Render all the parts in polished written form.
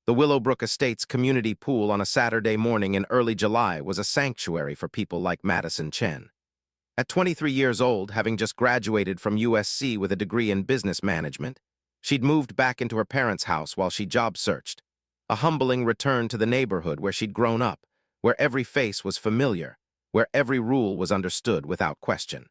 The Willowbrook Estates community pool on a Saturday morning in early July was a sanctuary for people like Madison Chen. At 23 years old, having just graduated from USC with a degree in business management, she'd moved back into her parents' house while she job searched. A humbling return to the neighborhood where she'd grown up, where every face was familiar, where every rule was understood without question.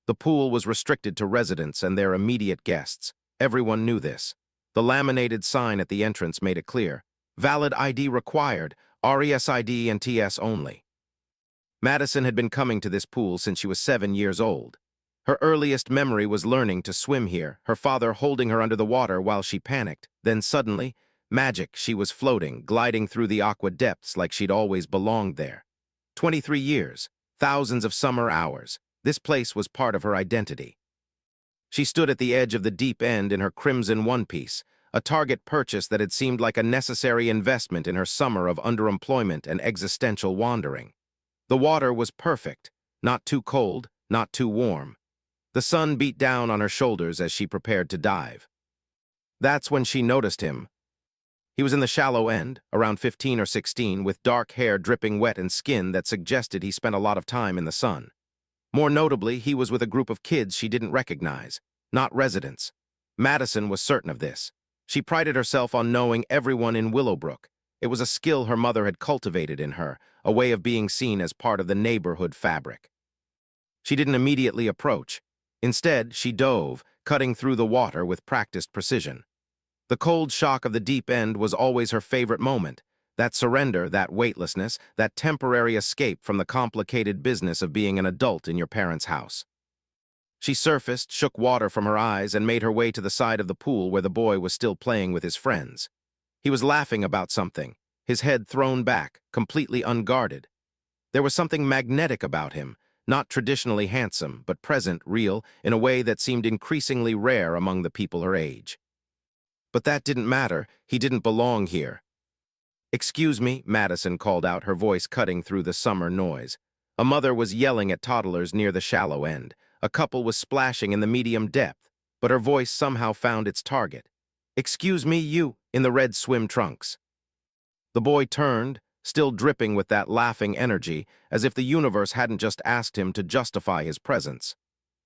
The pool was restricted to residents and their immediate guests. Everyone knew this. The laminated sign at the entrance made it clear. Valid ID required, RESID and TS only. Madison had been coming to this pool since she was 7 years old. Her earliest memory was learning to swim here, her father holding her under the water while she panicked. Then suddenly, magic, she was floating, gliding through the aqua depths like she'd always belonged there. 23 years, thousands of summer hours. This place was part of her identity. She stood at the edge of the deep end in her crimson one-piece, a target purchase that had seemed like a necessary investment in her summer of underemployment and existential wandering. The water was perfect, not too cold, not too warm. The sun beat down on her shoulders as she prepared to dive. That's when she noticed him. He was in the shallow end, around 15 or 16, with dark hair dripping wet and skin that suggested he spent a lot of time in the sun. More notably, he was with a group of kids she didn't recognize, not residents. Madison was certain of this. She prided herself on knowing everyone in Willowbrook. It was a skill her mother had cultivated in her, a way of being seen as part of the neighborhood fabric. She didn't immediately approach. Instead, she dove, cutting through the water with practiced precision. The cold shock of the deep end was always her favorite moment. That surrender, that weightlessness, that temporary escape from the complicated business of being an adult in your parents' house. She surfaced, shook water from her eyes, and made her way to the side of the pool where the boy was still playing with his friends. He was laughing about something, his head thrown back, completely unguarded. There was something magnetic about him, not traditionally handsome, but present, real, in a way that seemed increasingly rare among the people her age. But that didn't matter. He didn't belong here. "Excuse me," Madison called out, her voice cutting through the summer noise. A mother was yelling at toddlers near the shallow end. A couple was splashing in the medium depth, but her voice somehow found its target. "Excuse me, you, in the red swim trunks." The boy turned, still dripping with that laughing energy, as if the universe hadn't just asked him to justify his presence.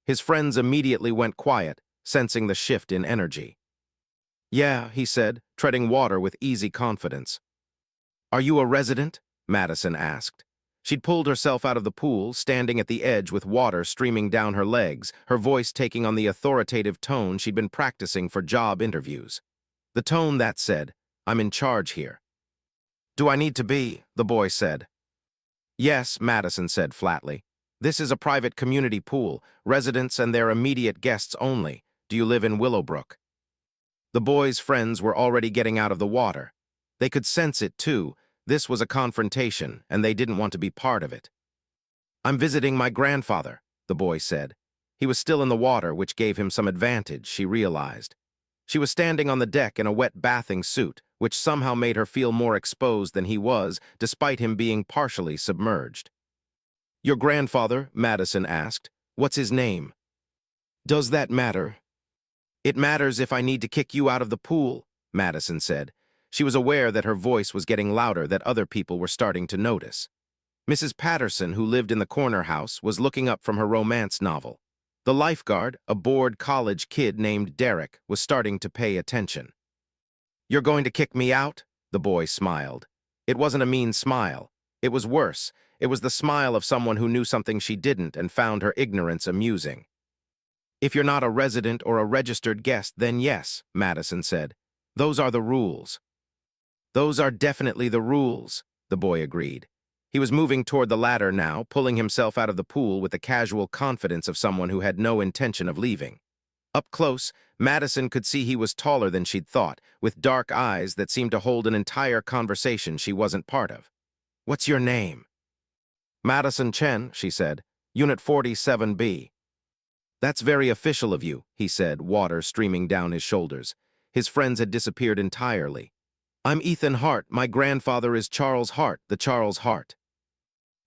His friends immediately went quiet, sensing the shift in energy. "Yeah," he said, treading water with easy confidence. "Are you a resident?" Madison asked. She'd pulled herself out of the pool, standing at the edge with water streaming down her legs, her voice taking on the authoritative tone she'd been practicing for job interviews. The tone that said, "I'm in charge here." "Do I need to be?" the boy said. "Yes," Madison said flatly. "This is a private community pool, residents and their immediate guests only. Do you live in Willowbrook?" The boy's friends were already getting out of the water. They could sense it, too. This was a confrontation, and they didn't want to be part of it. "I'm visiting my grandfather," the boy said. He was still in the water, which gave him some advantage, she realized. She was standing on the deck in a wet bathing suit, which somehow made her feel more exposed than he was, despite him being partially submerged. "Your grandfather?" Madison asked. "What's his name?" "Does that matter?" "It matters if I need to kick you out of the pool," Madison said. She was aware that her voice was getting louder, that other people were starting to notice. Mrs. Patterson, who lived in the corner house, was looking up from her romance novel. The lifeguard, a bored college kid named Derek, was starting to pay attention. "You're going to kick me out?" the boy smiled. It wasn't a mean smile. It was worse. It was the smile of someone who knew something she didn't and found her ignorance amusing. "If you're not a resident or a registered guest, then yes," Madison said. "Those are the rules." "Those are definitely the rules," the boy agreed. He was moving toward the ladder now, pulling himself out of the pool with the casual confidence of someone who had no intention of leaving. Up close, Madison could see he was taller than she'd thought, with dark eyes that seemed to hold an entire conversation she wasn't part of. "What's your name?" "Madison Chen," she said. "Unit 47B. "That's very official of you," he said, water streaming down his shoulders. His friends had disappeared entirely. "I'm Ethan Hart. My grandfather is Charles Hart, the Charles Hart."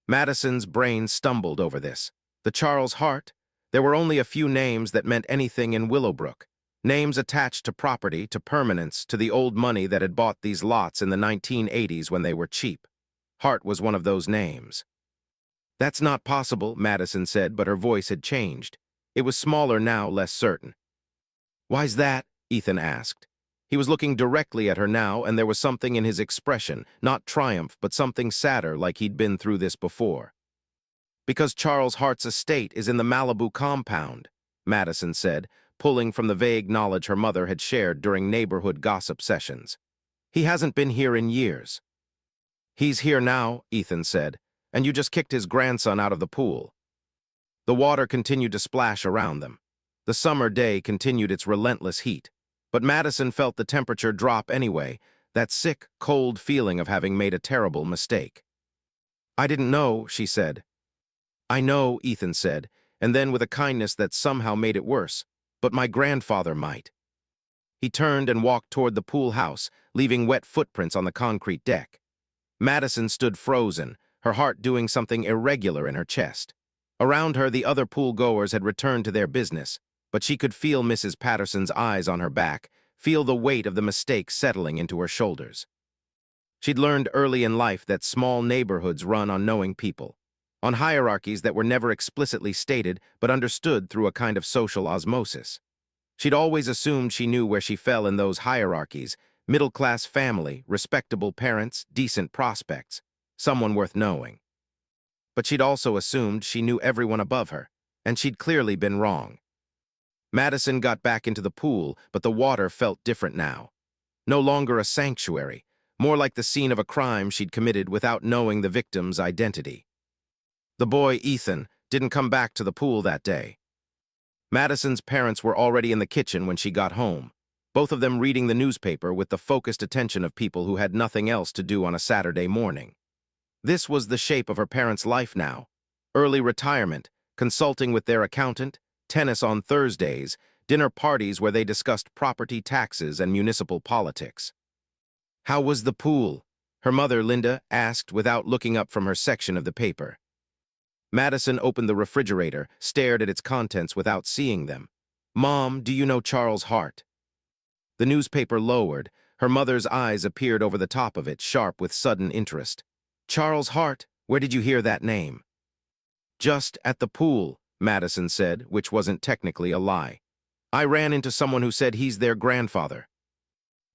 Madison's brain stumbled over this. The Charles Hart? There were only a few names that meant anything in Willowbrook. Names attached to property, to permanence, to the old money that had bought these lots in the 1980s when they were cheap. Hart was one of those names. "That's not possible," Madison said, but her voice had changed. It was smaller now, less certain. "Why's that?" Ethan asked. He was looking directly at her now, and there was something in his expression, not triumph, but something sadder, like he'd been through this before. "Because Charles Hart's estate is in the Malibu compound," Madison said, pulling from the vague knowledge her mother had shared during neighborhood gossip sessions. "He hasn't been here in years." "He's here now," Ethan said, "and you just kicked his grandson out of the pool." The water continued to splash around them. The summer day continued its relentless heat, but Madison felt the temperature drop anyway, that sick, cold feeling of having made a terrible mistake. "I didn't know," she said. "I know," Ethan said, and then with a kindness that somehow made it worse, "but my grandfather might." He turned and walked toward the pool house, leaving wet footprints on the concrete deck. Madison stood frozen, her heart doing something irregular in her chest. Around her, the other pool-goers had returned to their business, but she could feel Mrs. Patterson's eyes on her back, feel the weight of the mistake settling into her shoulders. She'd learned early in life that small neighborhoods run on knowing people, on hierarchies that were never explicitly stated but understood through a kind of social osmosis. She'd always assumed she knew where she fell in those hierarchies: middle-class family, respectable parents, decent prospects, someone worth knowing. But she'd also assumed she knew everyone above her, and she'd clearly been wrong. Madison got back into the pool, but the water felt different now. No longer a sanctuary, more like the scene of a crime she'd committed without knowing the victim's identity. The boy, Ethan, didn't come back to the pool that day. Madison's parents were already in the kitchen when she got home, both of them reading the newspaper with the focused attention of people who had nothing else to do on a Saturday morning. This was the shape of her parents' life now: early retirement, consulting with their accountant, tennis on Thursdays, dinner parties where they discussed property taxes and municipal politics. "How was the pool?" her mother, Linda, asked without looking up from her section of the paper. Madison opened the refrigerator, stared at its contents without seeing them. "Mom, do you know Charles Hart?" The newspaper lowered. Her mother's eyes appeared over the top of it, sharp with sudden interest. "Charles Hart? Where did you hear that name?" "Just at the pool," Madison said, which wasn't technically a lie. "I ran into someone who said he's their grandfather."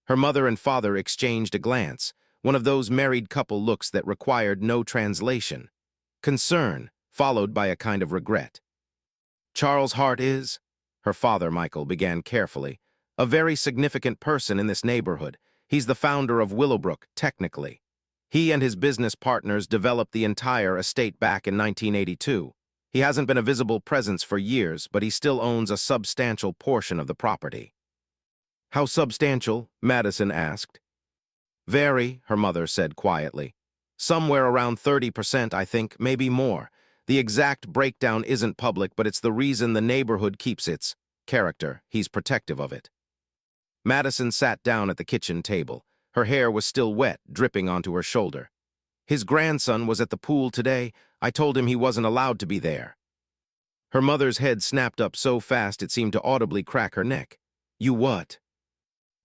Her mother and father exchanged a glance, one of those married couple looks that required no translation. Concern, followed by a kind of regret. "Charles Hart is," her father, Michael, began carefully, "a very significant person in this neighborhood. He's the founder of Willowbrook, technically. He and his business partners developed the entire estate back in 1982. He hasn't been a visible presence for years, but he still owns a substantial portion of the property." "How substantial?" Madison asked. "Very," her mother said quietly. "Somewhere around 30%, I think, maybe more. The exact breakdown isn't public, but it's the reason the neighborhood keeps its character. He's protective of it." Madison sat down at the kitchen table. Her hair was still wet, dripping onto her shoulder. "His grandson was at the pool today. I told him he wasn't allowed to be there." Her mother's head snapped up so fast it seemed to audibly crack her neck. "You what?"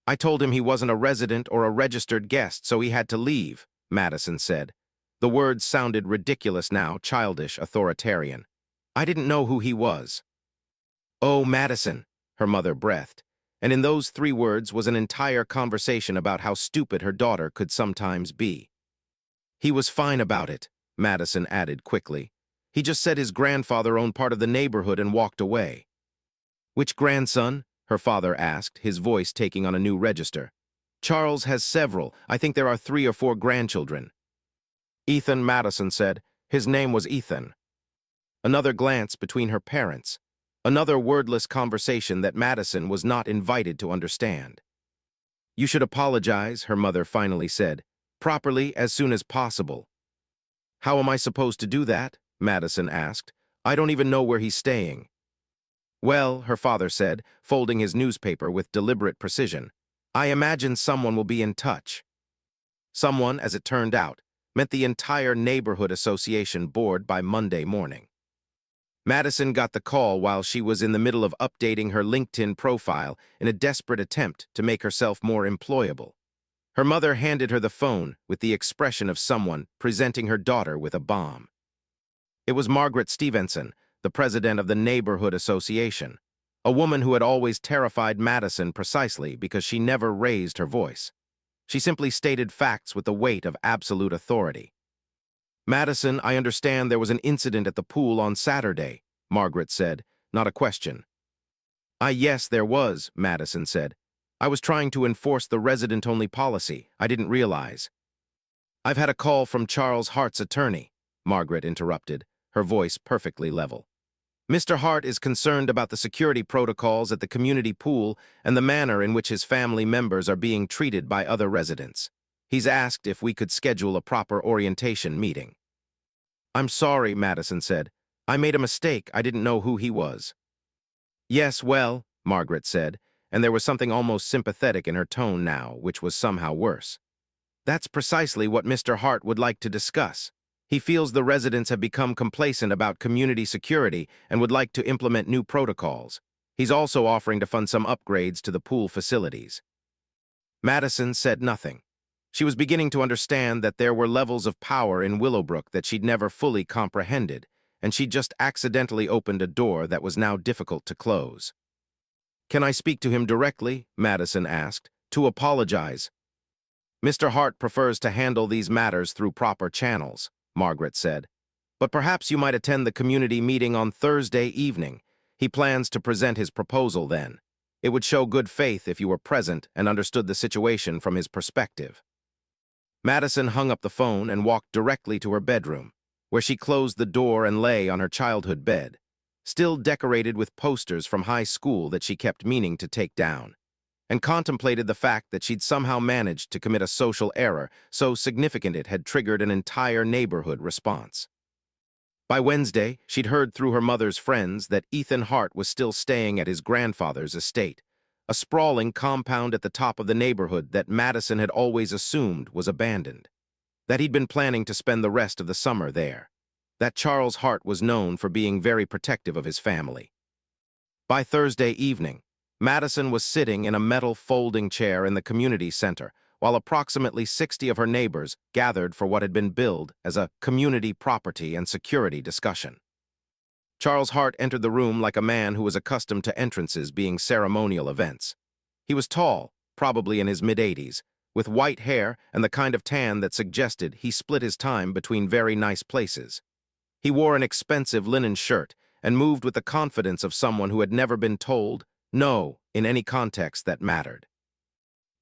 "I told him he wasn't a resident or a registered guest, so he had to leave," Madison said. The words sounded ridiculous now, childish, authoritarian. "I didn't know who he was." "Oh, Madison," her mother breathed, and in those 3 words was an entire conversation about how stupid her daughter could sometimes be. "He was fine about it," Madison added quickly. "He just said his grandfather owned part of the neighborhood and walked away." "Which grandson?" her father asked, his voice taking on a new register. "Charles has several. I think there are 3 or 4 grandchildren." "Ethan," Madison said. "His name was Ethan." Another glance between her parents. Another wordless conversation that Madison was not invited to understand. "You should apologize," her mother finally said, "properly as soon as possible." "How am I supposed to do that?" Madison asked. "I don't even know where he's staying." "Well," her father said, folding his newspaper with deliberate precision, "I imagine someone will be in touch." Someone, as it turned out, meant the entire neighborhood association board by Monday morning. Madison got the call while she was in the middle of updating her LinkedIn profile in a desperate attempt to make herself more employable. Her mother handed her the phone with the expression of someone presenting her daughter with a bomb. It was Margaret Stevenson, the president of the Neighborhood Association, a woman who had always terrified Madison precisely because she never raised her voice. She simply stated facts with the weight of absolute authority. "Madison, I understand there was an incident at the pool on Saturday," Margaret said, not a question. Yes, there was," Madison said. "I was trying to enforce the resident-only policy. I didn't realize." "I've had a call from Charles Hart's attorney," Margaret interrupted, her voice perfectly level. "Mr. Hart is concerned about the security protocols at the community pool and the manner in which his family members are being treated by other residents. He's asked if we could schedule a proper orientation meeting." "I'm sorry," Madison said. "I made a mistake. I didn't know who he was." "Yes, well," Margaret said, and there was something almost sympathetic in her tone now, which was somehow worse. "That's precisely what Mr. Hart would like to discuss. He feels the residents have become complacent about community security and would like to implement new protocols. He's also offering to fund some upgrades to the pool facilities." Madison said nothing. She was beginning to understand that there were levels of power in Willowbrook that she'd never fully comprehended, and she'd just accidentally opened a door that was now difficult to close. "Can I speak to him directly?" Madison asked. "To apologize." "Mr. Hart prefers to handle these matters through proper channels," Margaret said. "But perhaps you might attend the community meeting on Thursday evening. He plans to present his proposal then. It would show good faith if you were present and understood the situation from his perspective." Madison hung up the phone and walked directly to her bedroom, where she closed the door and lay on her childhood bed, still decorated with posters from high school that she kept meaning to take down, and contemplated the fact that she'd somehow managed to commit a social error so significant it had triggered an entire neighborhood response. By Wednesday, she'd heard through her mother's friends that Ethan Hart was still staying at his grandfather's estate, a sprawling compound at the top of the neighborhood that Madison had always assumed was abandoned, that he'd been planning to spend the rest of the summer there, that Charles Hart was known for being very protective of his family. By Thursday evening, Madison was sitting in a metal folding chair in the community center, while approximately 60 of her neighbors gathered for what had been billed as a community property and security discussion. Charles Hart entered the room like a man who was accustomed to entrances being ceremonial events. He was tall, probably in his mid-80s, with white hair and the kind of tan that suggested he split his time between very nice places. He wore an expensive linen shirt and moved with the confidence of someone who had never been told no in any context that mattered.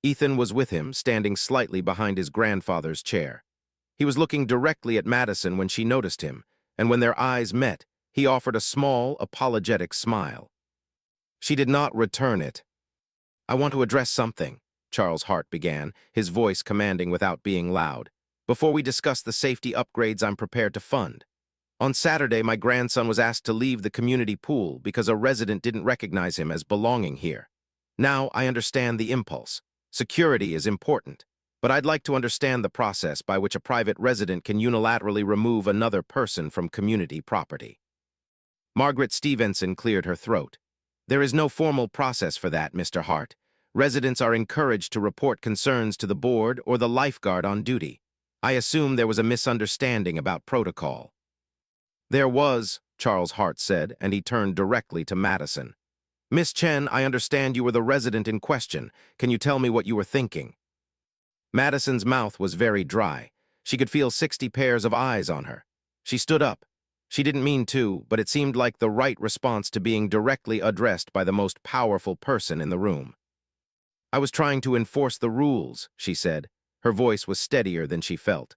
Ethan was with him, standing slightly behind his grandfather's chair. He was looking directly at Madison when she noticed him, and when their eyes met, he offered a small, apologetic smile. She did not return it. "I want to address something," Charles Hart began, his voice commanding without being loud, "before we discuss the safety upgrades I'm prepared to fund. On Saturday, my grandson was asked to leave the community pool because a resident didn't recognize him as belonging here. Now, I understand the impulse. Security is important, but I'd like to understand the process by which a private resident can unilaterally remove another person from community property." Margaret Stevenson cleared her throat. "There is no formal process for that, Mr. Hart. Residents are encouraged to report concerns to the board or the lifeguard on duty. I assume there was a misunderstanding about protocol." "There was," Charles Hart said, and he turned directly to Madison. "Miss Chen, I understand you were the resident in question. Can you tell me what you were thinking?" Madison's mouth was very dry. She could feel 60 pairs of eyes on her. She stood up. She didn't mean to, but it seemed like the right response to being directly addressed by the most powerful person in the room. "I was trying to enforce the rules," she said. Her voice was steadier than she felt.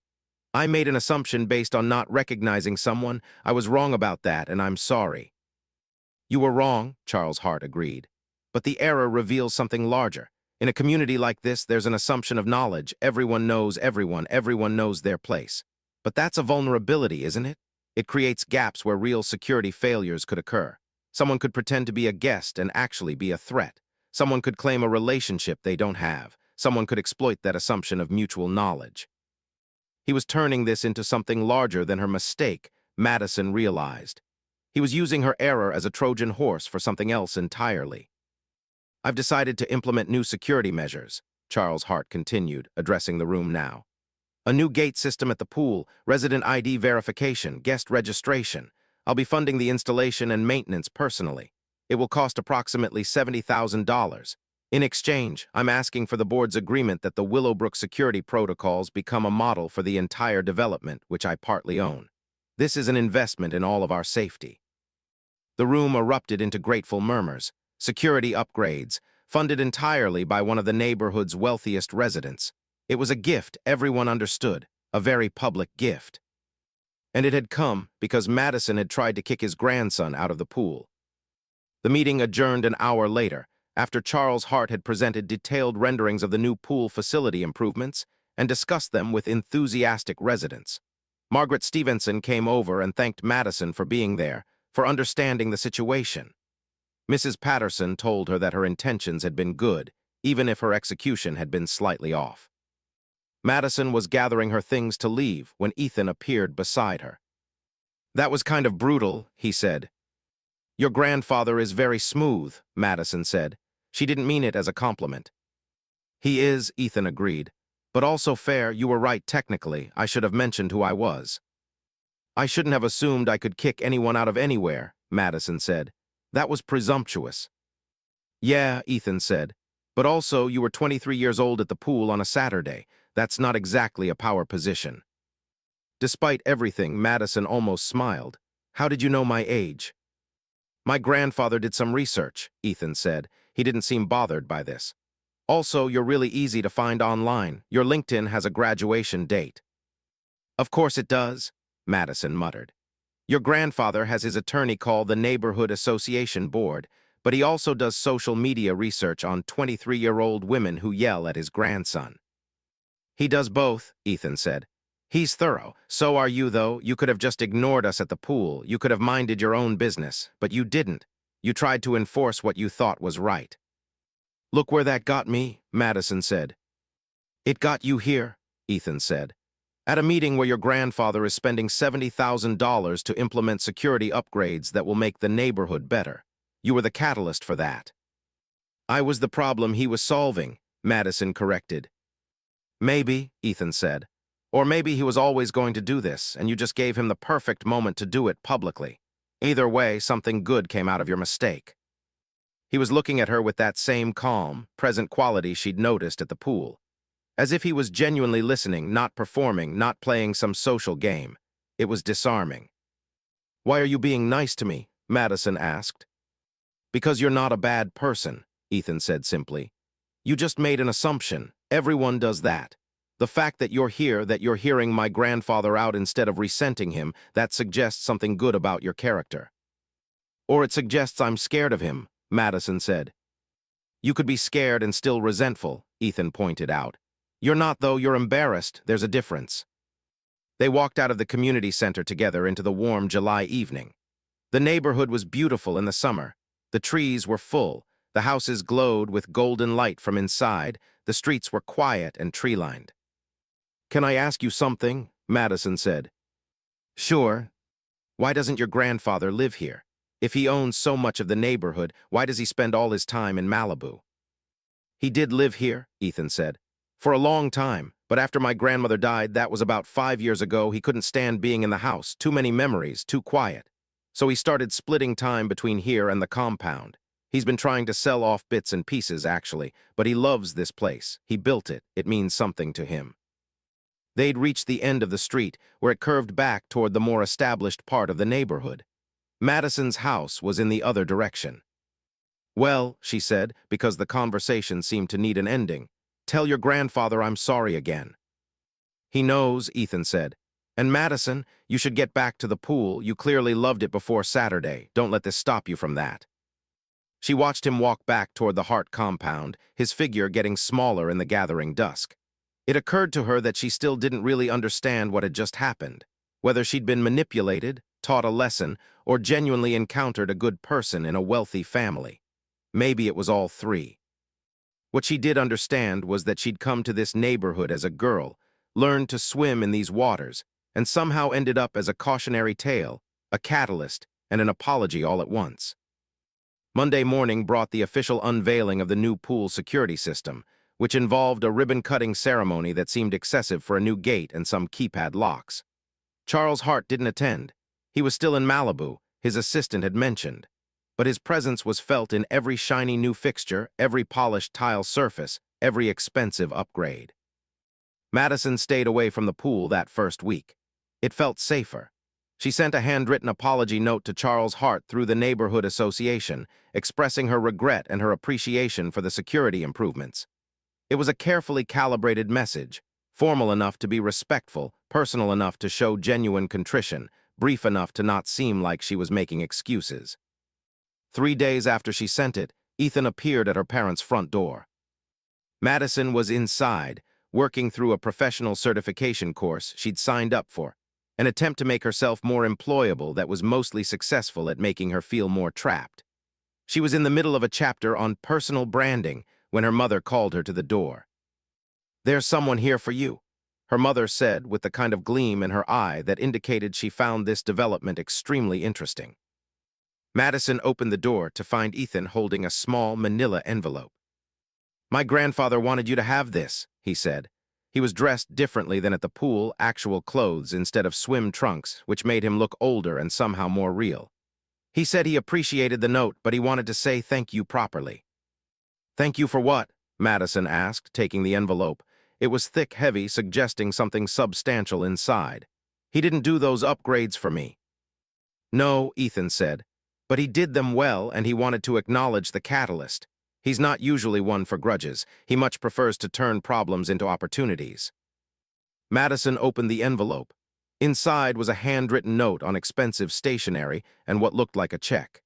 "I made an assumption based on not recognizing someone. I was wrong about that, and I'm sorry." "You were wrong," Charles Hart agreed. "But the error reveals something larger. In a community like this, there's an assumption of knowledge. Everyone knows everyone. Everyone knows their place. But that's a vulnerability, isn't it? It creates gaps where real security failures could occur. Someone could pretend to be a guest and actually be a threat. Someone could claim a relationship they don't have. Someone could exploit that assumption of mutual knowledge." He was turning this into something larger than her mistake, Madison realized. He was using her error as a Trojan horse for something else entirely. I've decided to implement new security measures, Charles Hart continued, addressing the room now. A new gate system at the pool, resident ID verification, guest registration. I'll be funding the installation and maintenance personally. It will cost approximately $70,000. In exchange, I'm asking for the board's agreement that the Willowbrook security protocols become a model for the entire development, which I partly own. This is an investment in all of our safety. The room erupted into grateful murmurs. Security upgrades, funded entirely by one of the neighborhood's wealthiest residents. It was a gift everyone understood, a very public gift. And it had come because Madison had tried to kick his grandson out of the pool. The meeting adjourned an hour later, after Charles Hart had presented detailed renderings of the new pool facility improvements and discussed them with enthusiastic residents. Margaret Stevenson came over and thanked Madison for being there, for understanding the situation. Mrs. Patterson told her that her intentions had been good, even if her execution had been slightly off. Madison was gathering her things to leave when Ethan appeared beside her. "That was kind of brutal," he said. "Your grandfather is very smooth," Madison said. She didn't mean it as a compliment. "He is," Ethan agreed. "But also fair. You were right technically. I should have mentioned who I was." "I shouldn't have assumed I could kick anyone out of anywhere," Madison said. "That was presumptuous." "Yeah," Ethan said. "But also you were 23 years old at the pool on a Saturday. That's not exactly a power position." Despite everything, Madison almost smiled. "How did you know my age?" "My grandfather did some research," Ethan said. He didn't seem bothered by this. "Also, you're really easy to find online. Your LinkedIn has a graduation date." "Of course it does," Madison muttered. "Your grandfather has his attorney call the Neighborhood Association Board, but he also does social media research on 23-year-old women who yell at his grandson." "He does both," Ethan said. "He's thorough. So are you, though. You could have just ignored us at the pool. You could have minded your own business, but you didn't. You tried to enforce what you thought was right." "Look where that got me," Madison said. "It got you here," Ethan said. "At a meeting where your grandfather is spending $70,000 to implement security upgrades that will make the neighborhood better. You were the catalyst for that." "I was the problem he was solving," Madison corrected. "Maybe," Ethan said. "Or maybe he was always going to do this, and you just gave him the perfect moment to do it publicly. Either way, something good came out of your mistake." He was looking at her with that same calm, present quality she'd noticed at the pool. As if he was genuinely listening, not performing, not playing some social game. It was disarming. "Why are you being nice to me?" Madison asked. "Because you're not a bad person," Ethan said simply. "You just made an assumption. Everyone does that. The fact that you're here, that you're hearing my grandfather out instead of resenting him, that suggests something good about your character." "Or it suggests I'm scared of him," Madison said. "You could be scared and still resentful," Ethan pointed out. "You're not, though. You're embarrassed. There's a difference." They walked out of the community center together into the warm July evening. The neighborhood was beautiful in the summer. The trees were full. The houses glowed with golden light from inside. The streets were quiet and tree-lined. "Can I ask you something?" Madison said. "Sure." "Why doesn't your grandfather live here? If he owns so much of the neighborhood, why does he spend all his time in Malibu?" "He did live here," Ethan said. "For a long time, but after my grandmother died, that was about 5 years ago, he couldn't stand being in the house. Too many memories, too quiet. So he started splitting time between here and the compound. He's been trying to sell off bits and pieces, actually, but he loves this place. He built it. It means something to him." They'd reached the end of the street, where it curved back toward the more established part of the neighborhood. Madison's house was in the other direction. "Well," she said, because the conversation seemed to need an ending, "tell your grandfather I'm sorry again." "He knows," Ethan said. "And Madison, you should get back to the pool. You clearly loved it before Saturday. Don't let this stop you from that." She watched him walk back toward the Hart compound, his figure getting smaller in the gathering dusk. It occurred to her that she still didn't really understand what had just happened, whether she'd been manipulated, taught a lesson, or genuinely encountered a good person in a wealthy family. Maybe it was all three. What she did understand was that she'd come to this neighborhood as a girl, learned to swim in these waters, and somehow ended up as a cautionary tale, a catalyst, and an apology all at once. Monday morning brought the official unveiling of the new pool security system, which involved a ribbon-cutting ceremony that seemed excessive for a new gate and some keypad locks. Charles Hart didn't attend. He was still in Malibu, his assistant had mentioned. But his presence was felt in every shiny new fixture, every polished tile surface, every expensive upgrade. Madison stayed away from the pool that first week. It felt safer. She sent a handwritten apology note to Charles Hart through the neighborhood association, expressing her regret and her appreciation for the security improvements. It was a carefully calibrated message, formal enough to be respectful, personal enough to show genuine contrition, brief enough to not seem like she was making excuses. 3 days after she sent it, Ethan appeared at her parents' front door. Madison was inside, working through a professional certification course she'd signed up for, an attempt to make herself more employable that was mostly successful at making her feel more trapped. She was in the middle of a chapter on personal branding when her mother called her to the door. "There's someone here for you," her mother said with the kind of gleam in her eye that indicated she found this development extremely interesting. Madison opened the door to find Ethan holding a small manila envelope. "My grandfather wanted you to have this," he said. He was dressed differently than at the pool, actual clothes instead of swim trunks, which made him look older and somehow more real. He said he appreciated the note, but he wanted to say thank you properly. "Thank you for what?" Madison asked, taking the envelope. It was thick, heavy, suggesting something substantial inside. "He didn't do those upgrades for me." "No," Ethan said, "but he did them well, and he wanted to acknowledge the catalyst. He's not usually one for grudges. He much prefers to turn problems into opportunities." Madison opened the envelope. Inside was a handwritten note on expensive stationery and what looked like a check.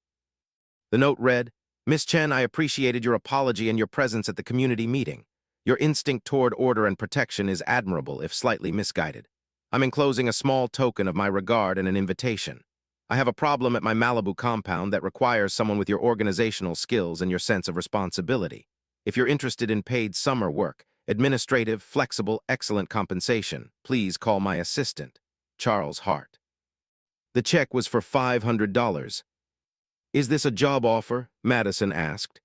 The note read, "Miss Chen, I appreciated your apology and your presence at the community meeting. Your instinct toward order and protection is admirable, if slightly misguided. I'm enclosing a small token of my regard and an invitation. I have a problem at my Malibu compound that requires someone with your organizational skills and your sense of responsibility. If you're interested in paid summer work, administrative, flexible, excellent compensation, please call my assistant, Charles Hart." The check was for $500. "Is this a job offer?" Madison asked.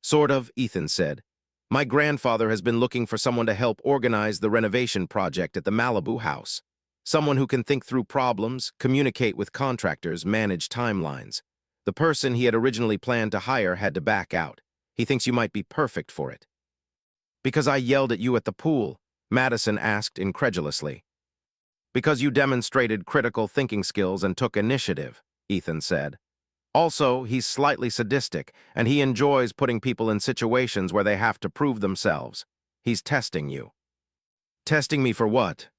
"Sort of," Ethan said. "My grandfather has been looking for someone to help organize the renovation project at the Malibu house. Someone who can think through problems, communicate with contractors, manage timelines. The person he had originally planned to hire had to back out. He thinks you might be perfect for it." "Because I yelled at you at the pool?" Madison asked incredulously. "Because you demonstrated critical thinking skills and took initiative," Ethan said. "Also, he's slightly sadistic, and he enjoys putting people in situations where they have to prove themselves. He's testing you." "Testing me for what?"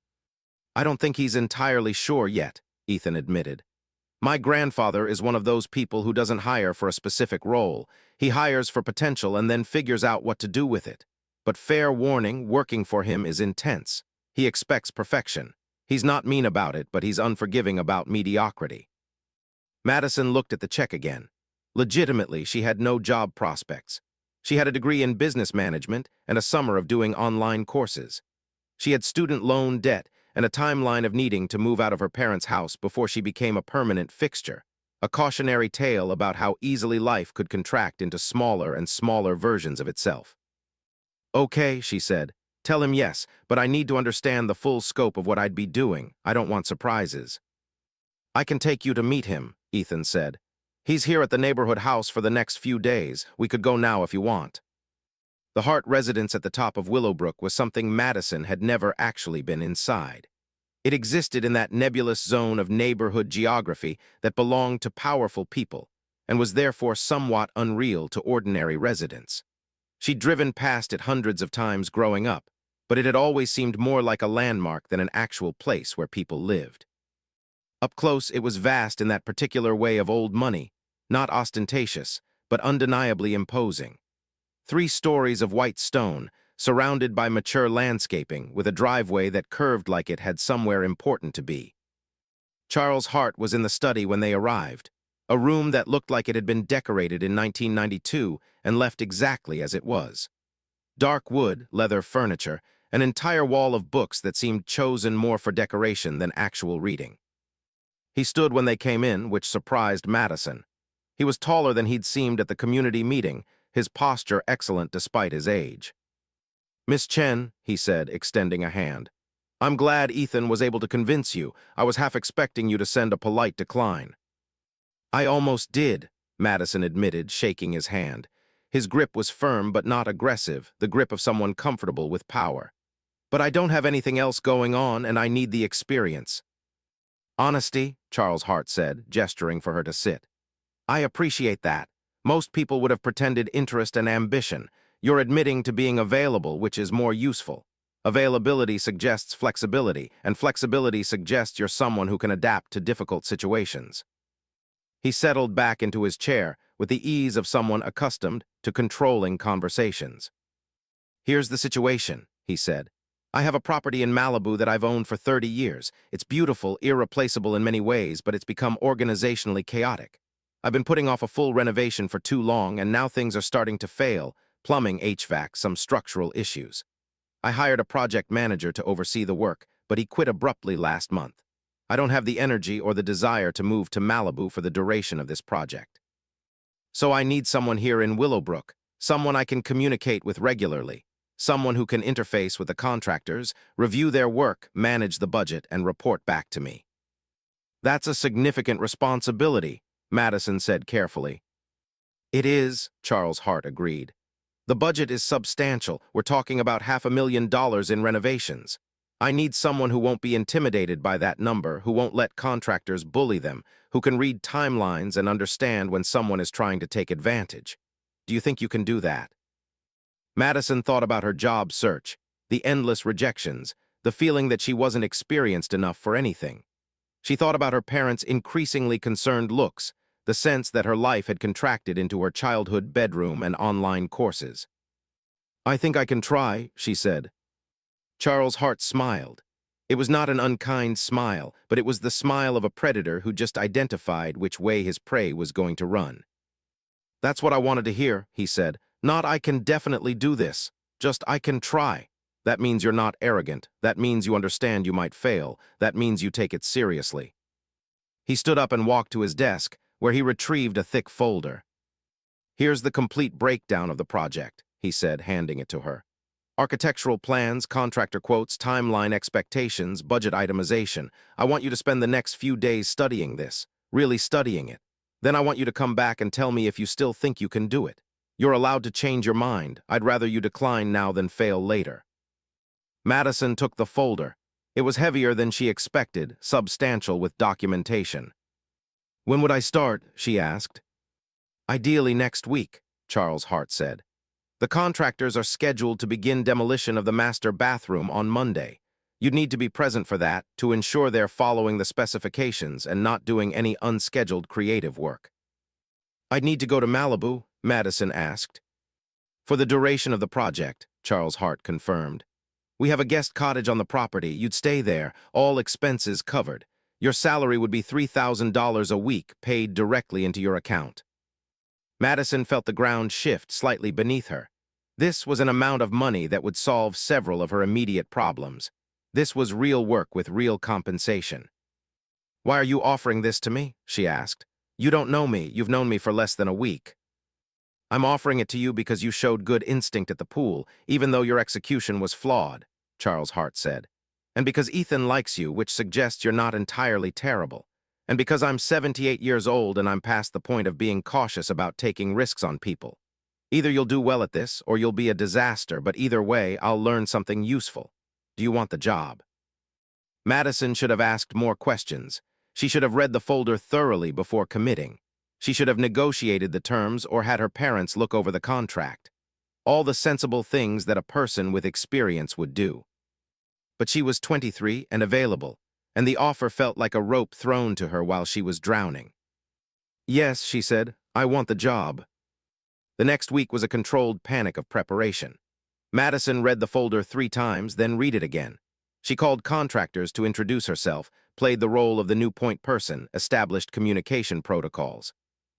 "I don't think he's entirely sure yet," Ethan admitted. "My grandfather is one of those people who doesn't hire for a specific role. He hires for potential and then figures out what to do with it. But fair warning, working for him is intense. He expects perfection. He's not mean about it, but he's unforgiving about mediocrity." Madison looked at the check again. Legitimately, she had no job prospects. She had a degree in business management and a summer of doing online courses. She had student loan debt and a timeline of needing to move out of her parents' house before she became a permanent fixture, a cautionary tale about how easily life could contract into smaller and smaller versions of itself. "Okay," she said, "tell him yes, but I need to understand the full scope of what I'd be doing. I don't want surprises." "I can take you to meet him," Ethan said. "He's here at the neighborhood house for the next few days. We could go now if you want." The Hart residence at the top of Willowbrook was something Madison had never actually been inside. It existed in that nebulous zone of neighborhood geography that belonged to powerful people and was therefore somewhat unreal to ordinary residents. She'd driven past it hundreds of times growing up, but it had always seemed more like a landmark than an actual place where people lived. Up close, it was vast in that particular way of old money, not ostentatious, but undeniably imposing. 3 stories of white stone, surrounded by mature landscaping, with a driveway that curved like it had somewhere important to be. Charles Hart was in the study when they arrived, a room that looked like it had been decorated in 1992 and left exactly as it was. Dark wood, leather furniture, an entire wall of books that seemed chosen more for decoration than actual reading. He stood when they came in, which surprised Madison. He was taller than he'd seemed at the community meeting, his posture excellent despite his age. "Miss Chen," he said, extending a hand. "I'm glad Ethan was able to convince you. I was half expecting you to send a polite decline." "I almost did," Madison admitted, shaking his hand. His grip was firm but not aggressive, the grip of someone comfortable with power. "But I don't have anything else going on, and I need the experience." "Honesty," Charles Hart said, gesturing for her to sit. "I appreciate that. Most people would have pretended interest and ambition. You're admitting to being available, which is more useful. Availability suggests flexibility, and flexibility suggests you're someone who can adapt to difficult situations." He settled back into his chair with the ease of someone accustomed to controlling conversations. "Here's the situation," he said. "I have a property in Malibu that I've owned for 30 years. It's beautiful, irreplaceable in many ways, but it's become organizationally chaotic. I've been putting off a full renovation for too long, and now things are starting to fail. Plumbing, HVAC, some structural issues. I hired a project manager to oversee the work, but he quit abruptly last month. I don't have the energy or the desire to move to Malibu for the duration of this project. So I need someone here in Willowbrook, someone I can communicate with regularly, someone who can interface with the contractors, review their work, manage the budget, and report back to me." "That's a significant responsibility," Madison said carefully. "It is," Charles Hart agreed. "The budget is substantial. We're talking about $500,000 in renovations. I need someone who won't be intimidated by that number, who won't let contractors bully them, who can read timelines and understand when someone is trying to take advantage. Do you think you can do that?" Madison thought about her job search, the endless rejections, the feeling that she wasn't experienced enough for anything. She thought about her parents' increasingly concerned looks, the sense that her life had contracted into her childhood bedroom and online courses. "I think I can try," she said. Charles Hart smiled. It was not an unkind smile, but it was the smile of a predator who just identified which way his prey was going to run. "That's what I wanted to hear," he said. "Not 'I can definitely do this,' just 'I can try.' That means you're not arrogant. That means you understand you might fail. That means you take it seriously." He stood up and walked to his desk, where he retrieved a thick folder. "Here's the complete breakdown of the project," he said, handing it to her. "Architectural plans, contractor quotes, timeline expectations, budget itemization. I want you to spend the next few days studying this, really studying it. Then I want you to come back and tell me if you still think you can do it. You're allowed to change your mind. I'd rather you decline now than fail later." Madison took the folder. It was heavier than she expected, substantial with documentation. "When would I start?" she asked. "Ideally next week," Charles Hart said. "The contractors are scheduled to begin demolition of the master bathroom on Monday. You'd need to be present for that to ensure they're following the specifications and not doing any unscheduled creative work." "I'd need to go to Malibu?" Madison asked. "For the duration of the project," Charles Hart confirmed. "We have a guest cottage on the property. You'd stay there, all expenses covered. Your salary would be $3,000 a week, paid directly into your account." Madison felt the ground shift slightly beneath her. This was an amount of money that would solve several of her immediate problems. This was real work with real compensation. "Why are you offering this to me?" she asked. "You don't know me. You've known me for less than a week." "I'm offering it to you because you showed good instinct at the pool, even though your execution was flawed," Charles Hart said. "And because Ethan likes you, which suggests you're not entirely terrible. And because I'm 78 years old and I'm past the point of being cautious about taking risks on people. Either you'll do well at this or you'll be a disaster, but either way, I'll learn something useful. Do you want the job?" Madison should have asked more questions. She should have read the folder thoroughly before committing. She should have negotiated the terms or had her parents look over the contract. All the sensible things that a person with experience would do. But she was 23 and available, and the offer felt like a rope thrown to her while she was drowning. "Yes," she said, "I want the job." The next week was a controlled panic of preparation. Madison read the folder 3 times, then read it again. She called contractors to introduce herself, played the role of the new point person, established communication protocols.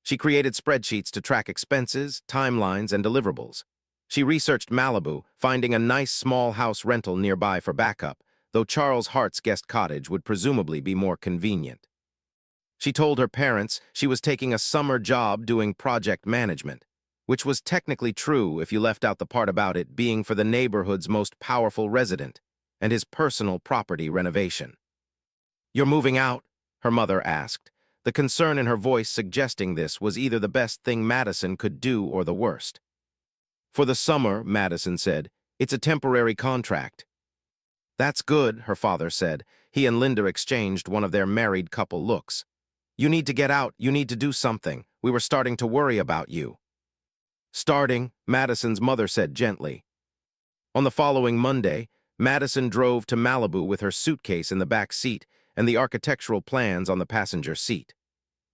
She created spreadsheets to track expenses, timelines, and deliverables. She researched Malibu, finding a nice small house rental nearby for backup, though Charles Hart's guest cottage would presumably be more convenient. She told her parents she was taking a summer job doing project management, which was technically true if you left out the part about it being for the neighborhood's most powerful resident and his personal property renovation. "You're moving out?" her mother asked, the concern in her voice suggesting this was either the best thing Madison could do or the worst. "For the summer," Madison said. "It's a temporary contract." "That's good," her father said. He and Linda exchanged one of their married couple looks. "You need to get out. You need to do something. We were starting to worry about you." "Starting," Madison's mother said gently. On the following Monday, Madison drove to Malibu with her suitcase in the back seat and the architectural plans on the passenger seat.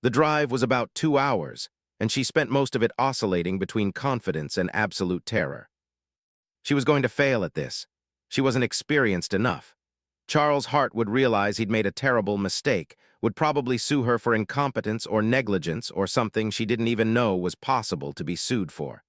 The drive was about 2 hours, and she spent most of it oscillating between confidence and absolute terror. She was going to fail at this. She wasn't experienced enough. Charles Hart would realize he'd made a terrible mistake, would probably sue her for incompetence or negligence or something she didn't even know was possible to be sued for.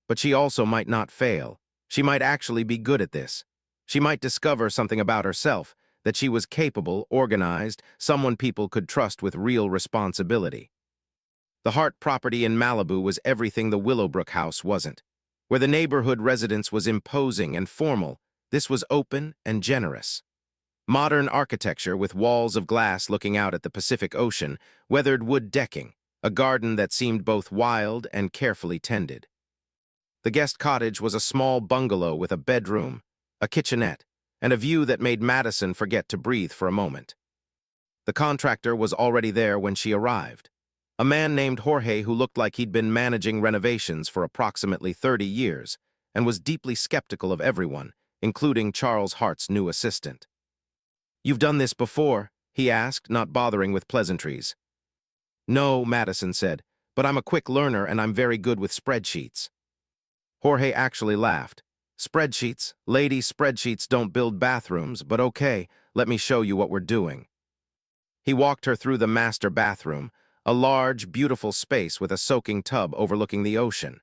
But she also might not fail. She might actually be good at this. She might discover something about herself, that she was capable, organized, someone people could trust with real responsibility. The Hart property in Malibu was everything the Willowbrook house wasn't. Where the neighborhood residence was imposing and formal, this was open and generous. Modern architecture with walls of glass looking out at the Pacific Ocean, weathered wood decking, a garden that seemed both wild and carefully tended. The guest cottage was a small bungalow with a bedroom, a kitchenette, and a view that made Madison forget to breathe for a moment. The contractor was already there when she arrived. A man named Jorge who looked like he'd been managing renovations for approximately 30 years and was deeply skeptical of everyone, including Charles Hart's new assistant. "You've done this before?" he asked, not bothering with pleasantries. "No," Madison said, "but I'm a quick learner and I'm very good with spreadsheets." Jorge actually laughed. "Spreadsheets? Lady, spreadsheets don't build bathrooms, but okay, let me show you what we're doing." He walked her through the master bathroom, a large, beautiful space with a soaking tub overlooking the ocean.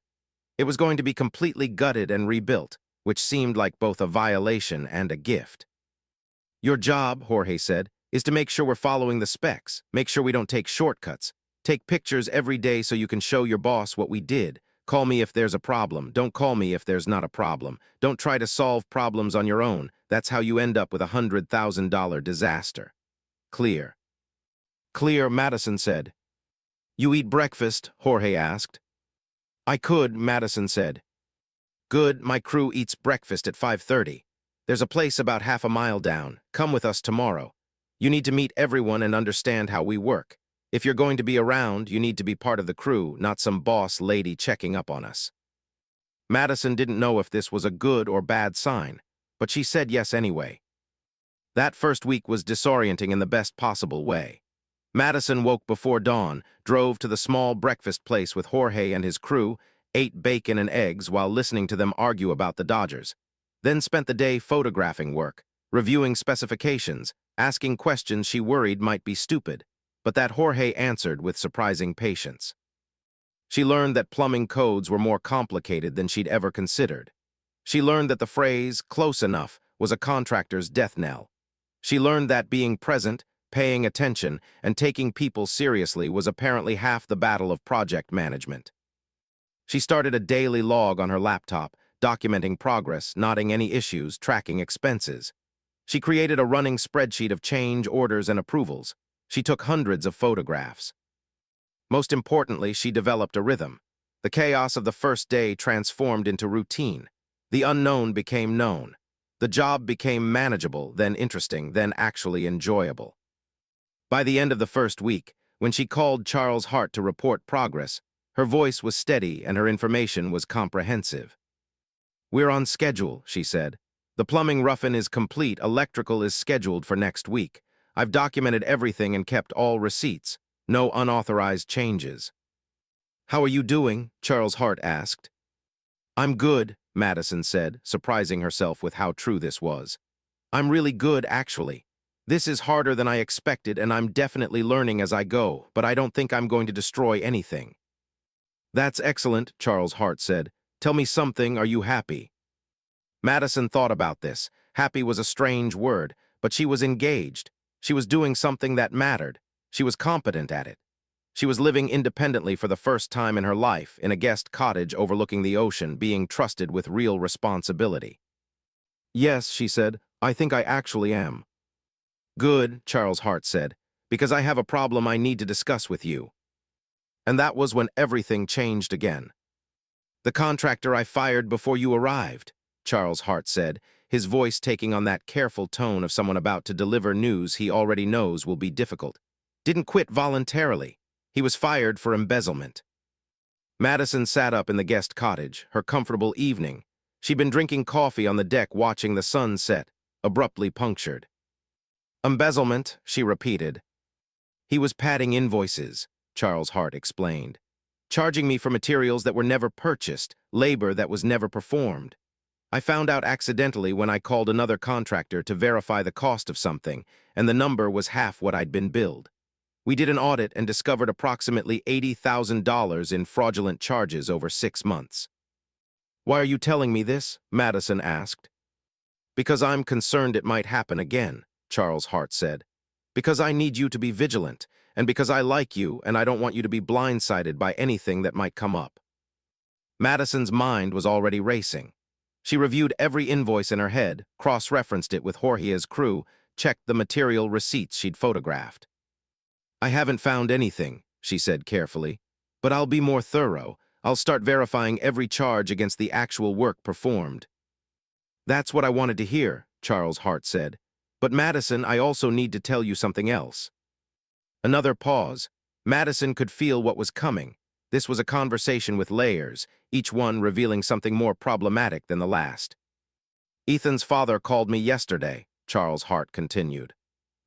It was going to be completely gutted and rebuilt, which seemed like both a violation and a gift. "Your job," Jorge said, "is to make sure we're following the specs, make sure we don't take shortcuts. Take pictures every day so you can show your boss what we did. Call me if there's a problem. Don't call me if there's not a problem. Don't try to solve problems on your own. That's how you end up with a $100,000 disaster." "Clear." "Clear," Madison said. "You eat breakfast?" Jorge asked. "I could," Madison said. "Good, my crew eats breakfast at 5:30. There's a place about half a mile down. Come with us tomorrow. You need to meet everyone and understand how we work. If you're going to be around, you need to be part of the crew, not some boss lady checking up on us." Madison didn't know if this was a good or bad sign, but she said yes anyway. That first week was disorienting in the best possible way. Madison woke before dawn, drove to the small breakfast place with Jorge and his crew, ate bacon and eggs while listening to them argue about the Dodgers, then spent the day photographing work, reviewing specifications, asking questions she worried might be stupid, but that Jorge answered with surprising patience. She learned that plumbing codes were more complicated than she'd ever considered. She learned that the phrase, "close enough," was a contractor's death knell. She learned that being present, paying attention, and taking people seriously was apparently half the battle of project management. She started a daily log on her laptop, documenting progress, noting any issues, tracking expenses. She created a running spreadsheet of change orders and approvals. She took hundreds of photographs. Most importantly, she developed a rhythm. The chaos of the first day transformed into routine. The unknown became known. The job became manageable, then interesting, then actually enjoyable. By the end of the first week, when she called Charles Hart to report progress, her voice was steady and her information was comprehensive. "We're on schedule," she said. "The plumbing rough-in is complete, electrical is scheduled for next week. I've documented everything and kept all receipts. No unauthorized changes." "How are you doing?" Charles Hart asked. "I'm good," Madison said, surprising herself with how true this was. "I'm really good, actually. This is harder than I expected, and I'm definitely learning as I go, but I don't think I'm going to destroy anything." "That's excellent," Charles Hart said. "Tell me something, are you happy?" Madison thought about this. Happy was a strange word, but she was engaged. She was doing something that mattered. She was competent at it. She was living independently for the first time in her life in a guest cottage overlooking the ocean, being trusted with real responsibility. "Yes," she said, "I think I actually am." "Good," Charles Hart said, "because I have a problem I need to discuss with you." And that was when everything changed again. "The contractor I fired before you arrived," Charles Hart said, his voice taking on that careful tone of someone about to deliver news he already knows will be difficult, "didn't quit voluntarily. He was fired for embezzlement." Madison sat up in the guest cottage, her comfortable evening. She'd been drinking coffee on the deck watching the sun set, abruptly punctured. "Embezzlement," she repeated. "He was padding invoices," Charles Hart explained, "charging me for materials that were never purchased, labor that was never performed. I found out accidentally when I called another contractor to verify the cost of something, and the number was half what I'd been billed. We did an audit and discovered approximately $80,000 in fraudulent charges over 6 months. "Why are you telling me this?" Madison asked. "Because I'm concerned it might happen again," Charles Hart said. "Because I need you to be vigilant, and because I like you and I don't want you to be blindsided by anything that might come up." Madison's mind was already racing. She reviewed every invoice in her head, cross-referenced it with Jorge's crew, checked the material receipts she'd photographed. "I haven't found anything," she said carefully, "but I'll be more thorough. I'll start verifying every charge against the actual work performed." "That's what I wanted to hear," Charles Hart said. "But Madison, I also need to tell you something else." Another pause. Madison could feel what was coming. This was a conversation with layers, each one revealing something more problematic than the last. "Ethan's father called me yesterday," Charles Hart continued.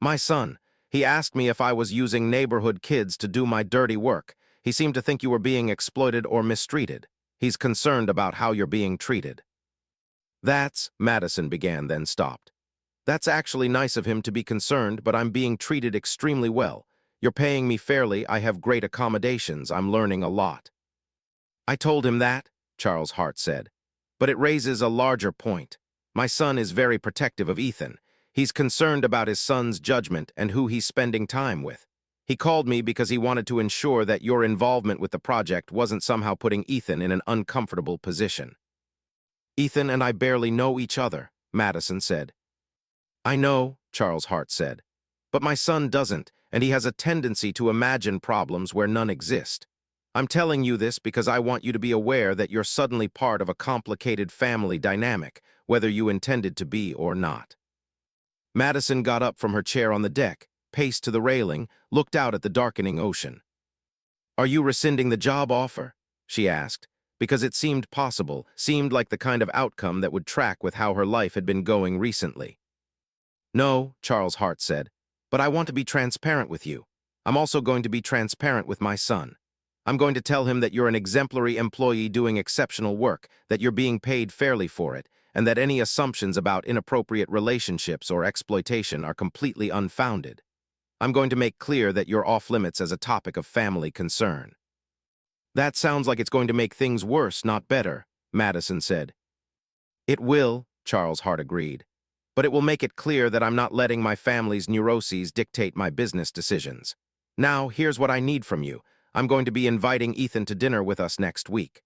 "My son. He asked me if I was using neighborhood kids to do my dirty work. He seemed to think you were being exploited or mistreated. He's concerned about how you're being treated." Madison began, then stopped. "That's actually nice of him to be concerned, but I'm being treated extremely well. You're paying me fairly, I have great accommodations, I'm learning a lot." "I told him that," Charles Hart said. "But it raises a larger point. My son is very protective of Ethan. He's concerned about his son's judgment and who he's spending time with. He called me because he wanted to ensure that your involvement with the project wasn't somehow putting Ethan in an uncomfortable position." "Ethan and I barely know each other," Madison said. "I know," Charles Hart said. "But my son doesn't, and he has a tendency to imagine problems where none exist. I'm telling you this because I want you to be aware that you're suddenly part of a complicated family dynamic, whether you intended to be or not." Madison got up from her chair on the deck, paced to the railing, looked out at the darkening ocean. "Are you rescinding the job offer?" she asked, because it seemed possible, seemed like the kind of outcome that would track with how her life had been going recently. "No," Charles Hart said, "but I want to be transparent with you. I'm also going to be transparent with my son. I'm going to tell him that you're an exemplary employee doing exceptional work, that you're being paid fairly for it, and that any assumptions about inappropriate relationships or exploitation are completely unfounded. I'm going to make clear that you're off limits as a topic of family concern." "That sounds like it's going to make things worse, not better," Madison said. "It will," Charles Hart agreed. "But it will make it clear that I'm not letting my family's neuroses dictate my business decisions. Now, here's what I need from you. I'm going to be inviting Ethan to dinner with us next week.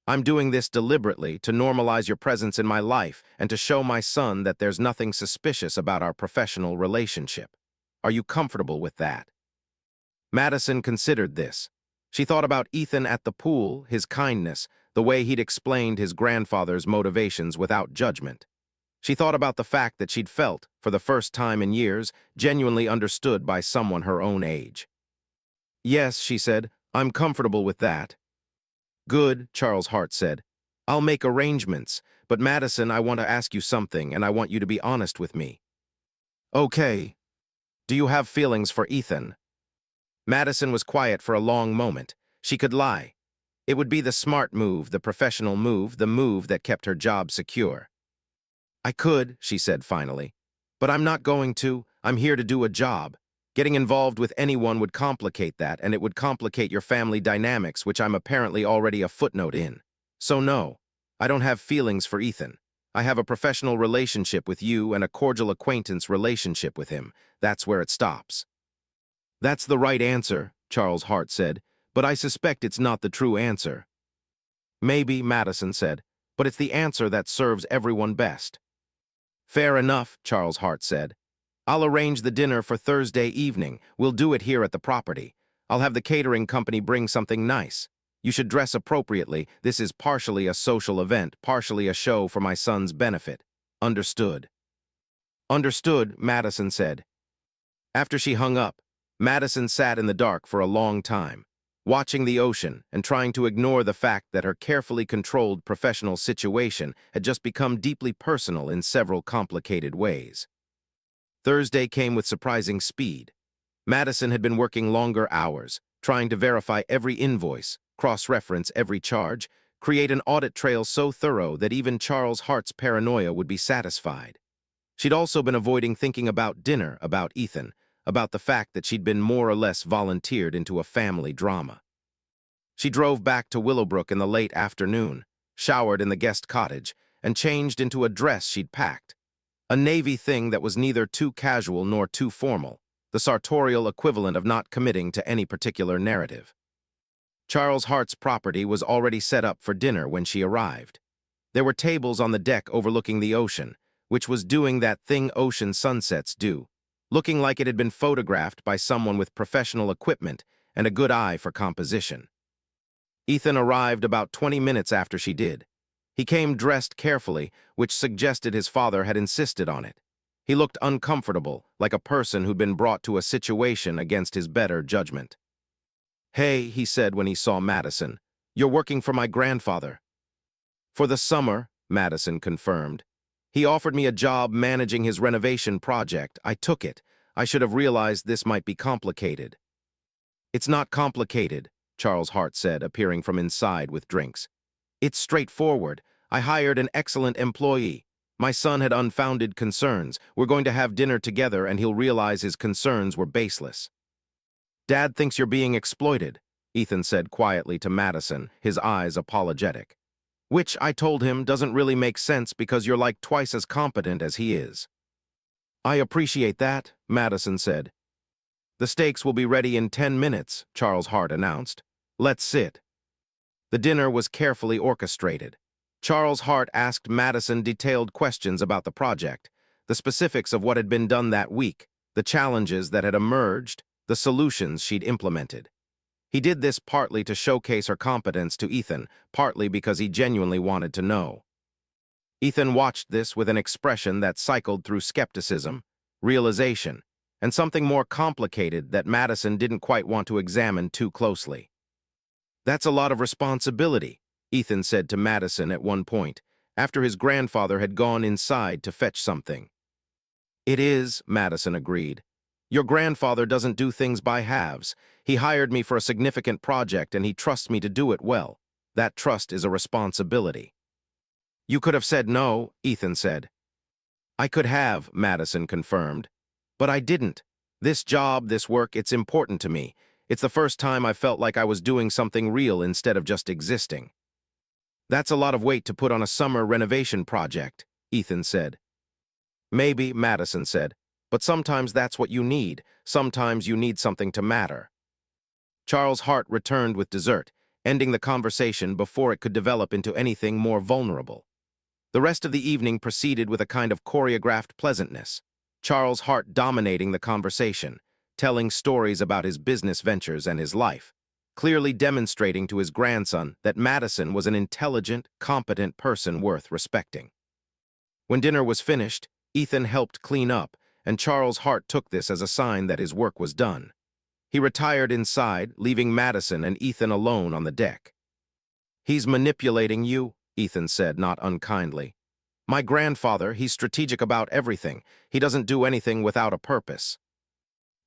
I'm doing this deliberately to normalize your presence in my life and to show my son that there's nothing suspicious about our professional relationship. Are you comfortable with that?" Madison considered this. She thought about Ethan at the pool, his kindness, the way he'd explained his grandfather's motivations without judgment. She thought about the fact that she'd felt, for the first time in years, genuinely understood by someone her own age. "Yes," she said, "I'm comfortable with that." "Good," Charles Hart said. "I'll make arrangements, but Madison, I want to ask you something, and I want you to be honest with me." "Okay. Do you have feelings for Ethan?" Madison was quiet for a long moment. She could lie. It would be the smart move, the professional move, the move that kept her job secure. "I could," she said finally. "But I'm not going to. I'm here to do a job. Getting involved with anyone would complicate that, and it would complicate your family dynamics, which I'm apparently already a footnote in. So no, I don't have feelings for Ethan. I have a professional relationship with you and a cordial acquaintance relationship with him. That's where it stops." That's the right answer, Charles Hart said, but I suspect it's not the true answer. Maybe, Madison said, but it's the answer that serves everyone best. Fair enough, Charles Hart said. I'll arrange the dinner for Thursday evening. We'll do it here at the property. I'll have the catering company bring something nice. You should dress appropriately. This is partially a social event, partially a show for my son's benefit. Understood. Understood, Madison said. After she hung up, Madison sat in the dark for a long time, watching the ocean and trying to ignore the fact that her carefully controlled professional situation had just become deeply personal in several complicated ways. Thursday came with surprising speed. Madison had been working longer hours, trying to verify every invoice, cross-reference every charge, create an audit trail so thorough that even Charles Hart's paranoia would be satisfied. She'd also been avoiding thinking about dinner, about Ethan, about the fact that she'd been more or less volunteered into a family drama. She drove back to Willowbrook in the late afternoon, showered in the guest cottage, and changed into a dress she'd packed. A navy thing that was neither too casual nor too formal, the sartorial equivalent of not committing to any particular narrative. Charles Hart's property was already set up for dinner when she arrived. There were tables on the deck overlooking the ocean, which was doing that thing ocean sunsets do, looking like it had been photographed by someone with professional equipment and a good eye for composition. Ethan arrived about 20 minutes after she did. He came dressed carefully, which suggested his father had insisted on it. He looked uncomfortable, like a person who'd been brought to a situation against his better judgment. "Hey," he said when he saw Madison, "you're working for my grandfather." "For the summer," Madison confirmed. "He offered me a job managing his renovation project. I took it. I should have realized this might be complicated." "It's not complicated," Charles Hart said, appearing from inside with drinks. "It's straightforward. I hired an excellent employee. My son had unfounded concerns. We're going to have dinner together and he'll realize his concerns were baseless." "Dad thinks you're being exploited," Ethan said quietly to Madison, his eyes apologetic. "Which, I told him, doesn't really make sense because you're like twice as competent as he is." "I appreciate that," Madison said. "The steaks will be ready in 10 minutes, Charles Hart announced. "Let's sit." The dinner was carefully orchestrated. Charles Hart asked Madison detailed questions about the project, the specifics of what had been done that week, the challenges that had emerged, the solutions she'd implemented. He did this partly to showcase her competence to Ethan, partly because he genuinely wanted to know. Ethan watched this with an expression that cycled through skepticism, realization, and something more complicated that Madison didn't quite want to examine too closely. "That's a lot of responsibility," Ethan said to Madison at one point, after his grandfather had gone inside to fetch something. "It is," Madison agreed. "Your grandfather doesn't do things by halves. He hired me for a significant project and he trusts me to do it well. That trust is a responsibility." "You could have said no," Ethan said. "I could have," Madison confirmed. "But I didn't. This job, this work, it's important to me. It's the first time I felt like I was doing something real instead of just existing." "That's a lot of weight to put on a summer renovation project," Ethan said. "Maybe," Madison said, "but sometimes that's what you need. Sometimes you need something to matter." Charles Hart returned with dessert, ending the conversation before it could develop into anything more vulnerable. The rest of the evening proceeded with a kind of choreographed pleasantness, Charles Hart dominating the conversation, telling stories about his business ventures and his life, clearly demonstrating to his grandson that Madison was an intelligent, competent person worth respecting. When dinner was finished, Ethan helped clean up, and Charles Hart took this as a sign that his work was done. He retired inside, leaving Madison and Ethan alone on the deck. "He's manipulating you," Ethan said, not unkindly. "My grandfather, he's strategic about everything. He doesn't do anything without a purpose."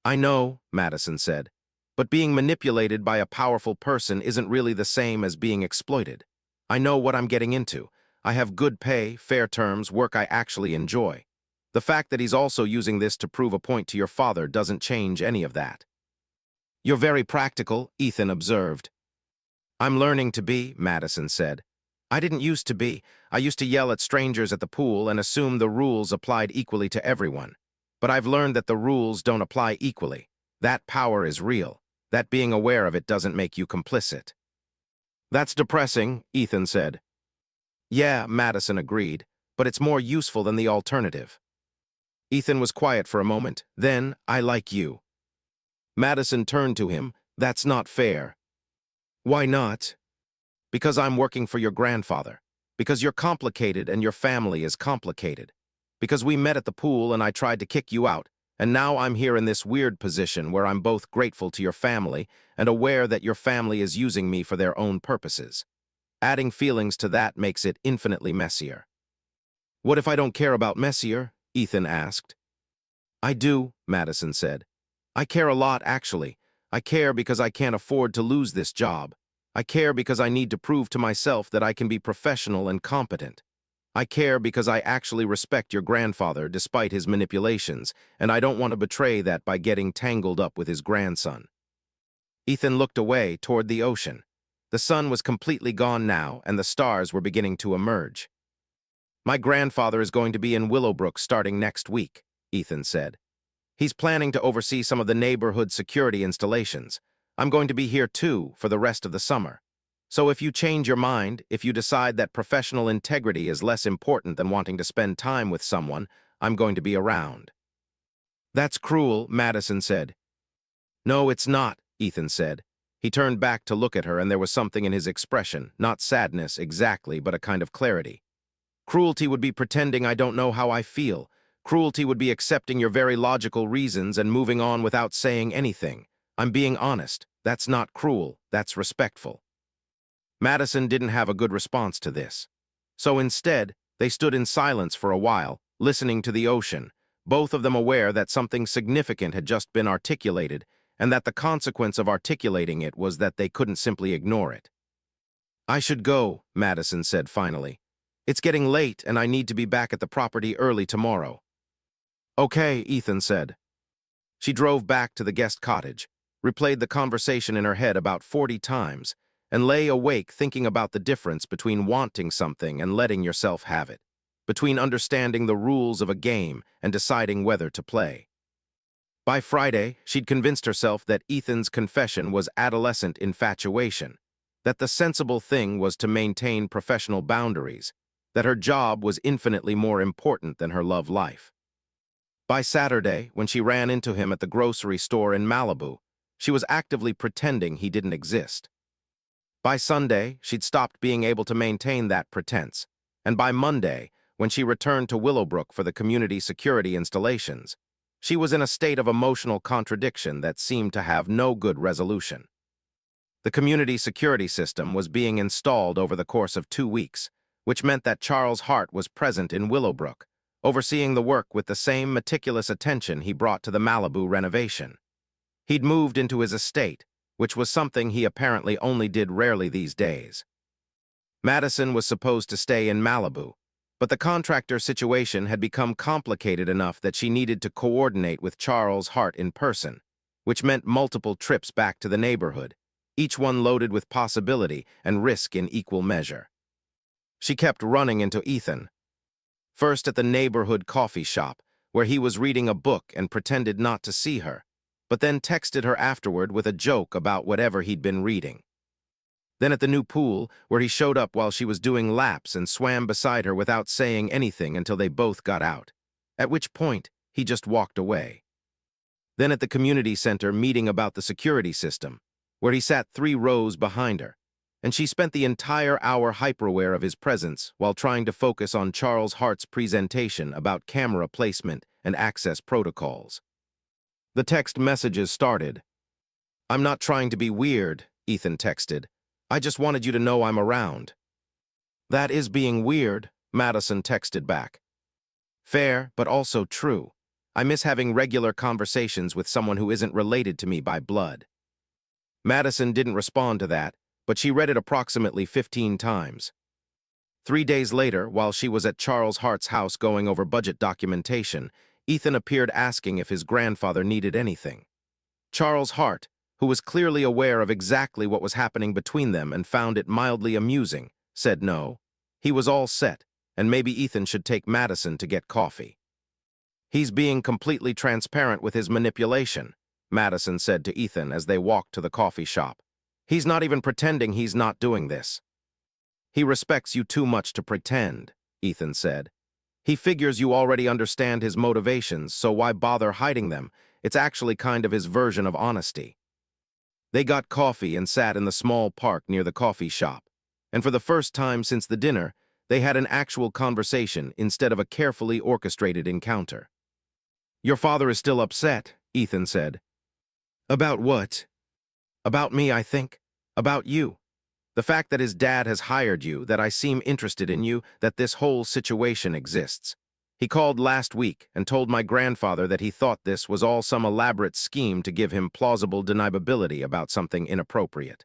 "I know," Madison said, "but being manipulated by a powerful person isn't really the same as being exploited. I know what I'm getting into. I have good pay, fair terms, work I actually enjoy. The fact that he's also using this to prove a point to your father doesn't change any of that." "You're very practical," Ethan observed. "I'm learning to be," Madison said. "I didn't used to be. I used to yell at strangers at the pool and assume the rules applied equally to everyone. But I've learned that the rules don't apply equally. That power is real. That being aware of it doesn't make you complicit. That's depressing, Ethan said. Yeah, Madison agreed, but it's more useful than the alternative. Ethan was quiet for a moment. Then, I like you. Madison turned to him. That's not fair. Why not? Because I'm working for your grandfather. Because you're complicated and your family is complicated. Because we met at the pool and I tried to kick you out, and now I'm here in this weird position where I'm both grateful to your family and aware that your family is using me for their own purposes. Adding feelings to that makes it infinitely messier. What if I don't care about messier? Ethan asked. I do, Madison said. I care a lot, actually. I care because I can't afford to lose this job. I care because I need to prove to myself that I can be professional and competent. I care because I actually respect your grandfather despite his manipulations, and I don't want to betray that by getting tangled up with his grandson. Ethan looked away toward the ocean. The sun was completely gone now, and the stars were beginning to emerge. My grandfather is going to be in Willowbrook starting next week, Ethan said. He's planning to oversee some of the neighborhood security installations. I'm going to be here too for the rest of the summer. So if you change your mind, if you decide that professional integrity is less important than wanting to spend time with someone, I'm going to be around. That's cruel, Madison said. No, it's not, Ethan said. He turned back to look at her, and there was something in his expression, not sadness exactly, but a kind of clarity. Cruelty would be pretending I don't know how I feel. Cruelty would be accepting your very logical reasons and moving on without saying anything. I'm being honest. That's not cruel. That's respectful. Madison didn't have a good response to this. So instead, they stood in silence for a while, listening to the ocean, both of them aware that something significant had just been articulated, and that the consequence of articulating it was that they couldn't simply ignore it. I should go, Madison said finally. It's getting late, and I need to be back at the property early tomorrow. Okay, Ethan said. She drove back to the guest cottage, replayed the conversation in her head about 40 times, and lay awake thinking about the difference between wanting something and letting yourself have it, between understanding the rules of a game and deciding whether to play. By Friday, she'd convinced herself that Ethan's confession was adolescent infatuation, that the sensible thing was to maintain professional boundaries, that her job was infinitely more important than her love life. By Saturday, when she ran into him at the grocery store in Malibu, she was actively pretending he didn't exist. By Sunday, she'd stopped being able to maintain that pretense, and by Monday, when she returned to Willowbrook for the community security installations, she was in a state of emotional contradiction that seemed to have no good resolution. The community security system was being installed over the course of 2 weeks, which meant that Charles Hart was present in Willowbrook, overseeing the work with the same meticulous attention he brought to the Malibu renovation. He'd moved into his estate, which was something he apparently only did rarely these days. Madison was supposed to stay in Malibu, but the contractor situation had become complicated enough that she needed to coordinate with Charles Hart in person, which meant multiple trips back to the neighborhood, each one loaded with possibility and risk in equal measure. She kept running into Ethan, first at the neighborhood coffee shop, where he was reading a book and pretended not to see her, but then texted her afterward with a joke about whatever he'd been reading. Then at the new pool, where he showed up while she was doing laps and swam beside her without saying anything until they both got out, at which point he just walked away. Then at the community center meeting about the security system, where he sat 3 rows behind her, and she spent the entire hour hyper-aware of his presence while trying to focus on Charles Hart's presentation about camera placement and access protocols. The text messages started. I'm not trying to be weird, Ethan texted. I just wanted you to know I'm around. That is being weird, Madison texted back. Fair, but also true. I miss having regular conversations with someone who isn't related to me by blood. Madison didn't respond to that, but she read it approximately 15 times. 3 days later, while she was at Charles Hart's house going over budget documentation, Ethan appeared asking if his grandfather needed anything. Charles Hart, who was clearly aware of exactly what was happening between them and found it mildly amusing, said no. He was all set, and maybe Ethan should take Madison to get coffee. He's being completely transparent with his manipulation, Madison said to Ethan as they walked to the coffee shop. He's not even pretending he's not doing this. He respects you too much to pretend, Ethan said. He figures you already understand his motivations, so why bother hiding them? It's actually kind of his version of honesty. They got coffee and sat in the small park near the coffee shop. And for the first time since the dinner, they had an actual conversation instead of a carefully orchestrated encounter. Your father is still upset, Ethan said. About what? About me, I think. About you. The fact that his dad has hired you, that I seem interested in you, that this whole situation exists. He called last week and told my grandfather that he thought this was all some elaborate scheme to give him plausible deniability about something inappropriate.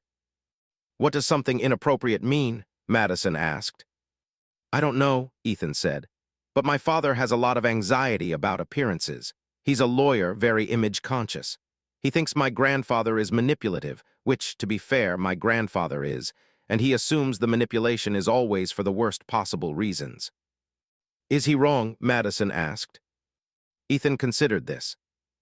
What does something inappropriate mean? Madison asked. I don't know, Ethan said. But my father has a lot of anxiety about appearances. He's a lawyer, very image-conscious. He thinks my grandfather is manipulative, which, to be fair, my grandfather is, and he assumes the manipulation is always for the worst possible reasons. Is he wrong? Madison asked. Ethan considered this.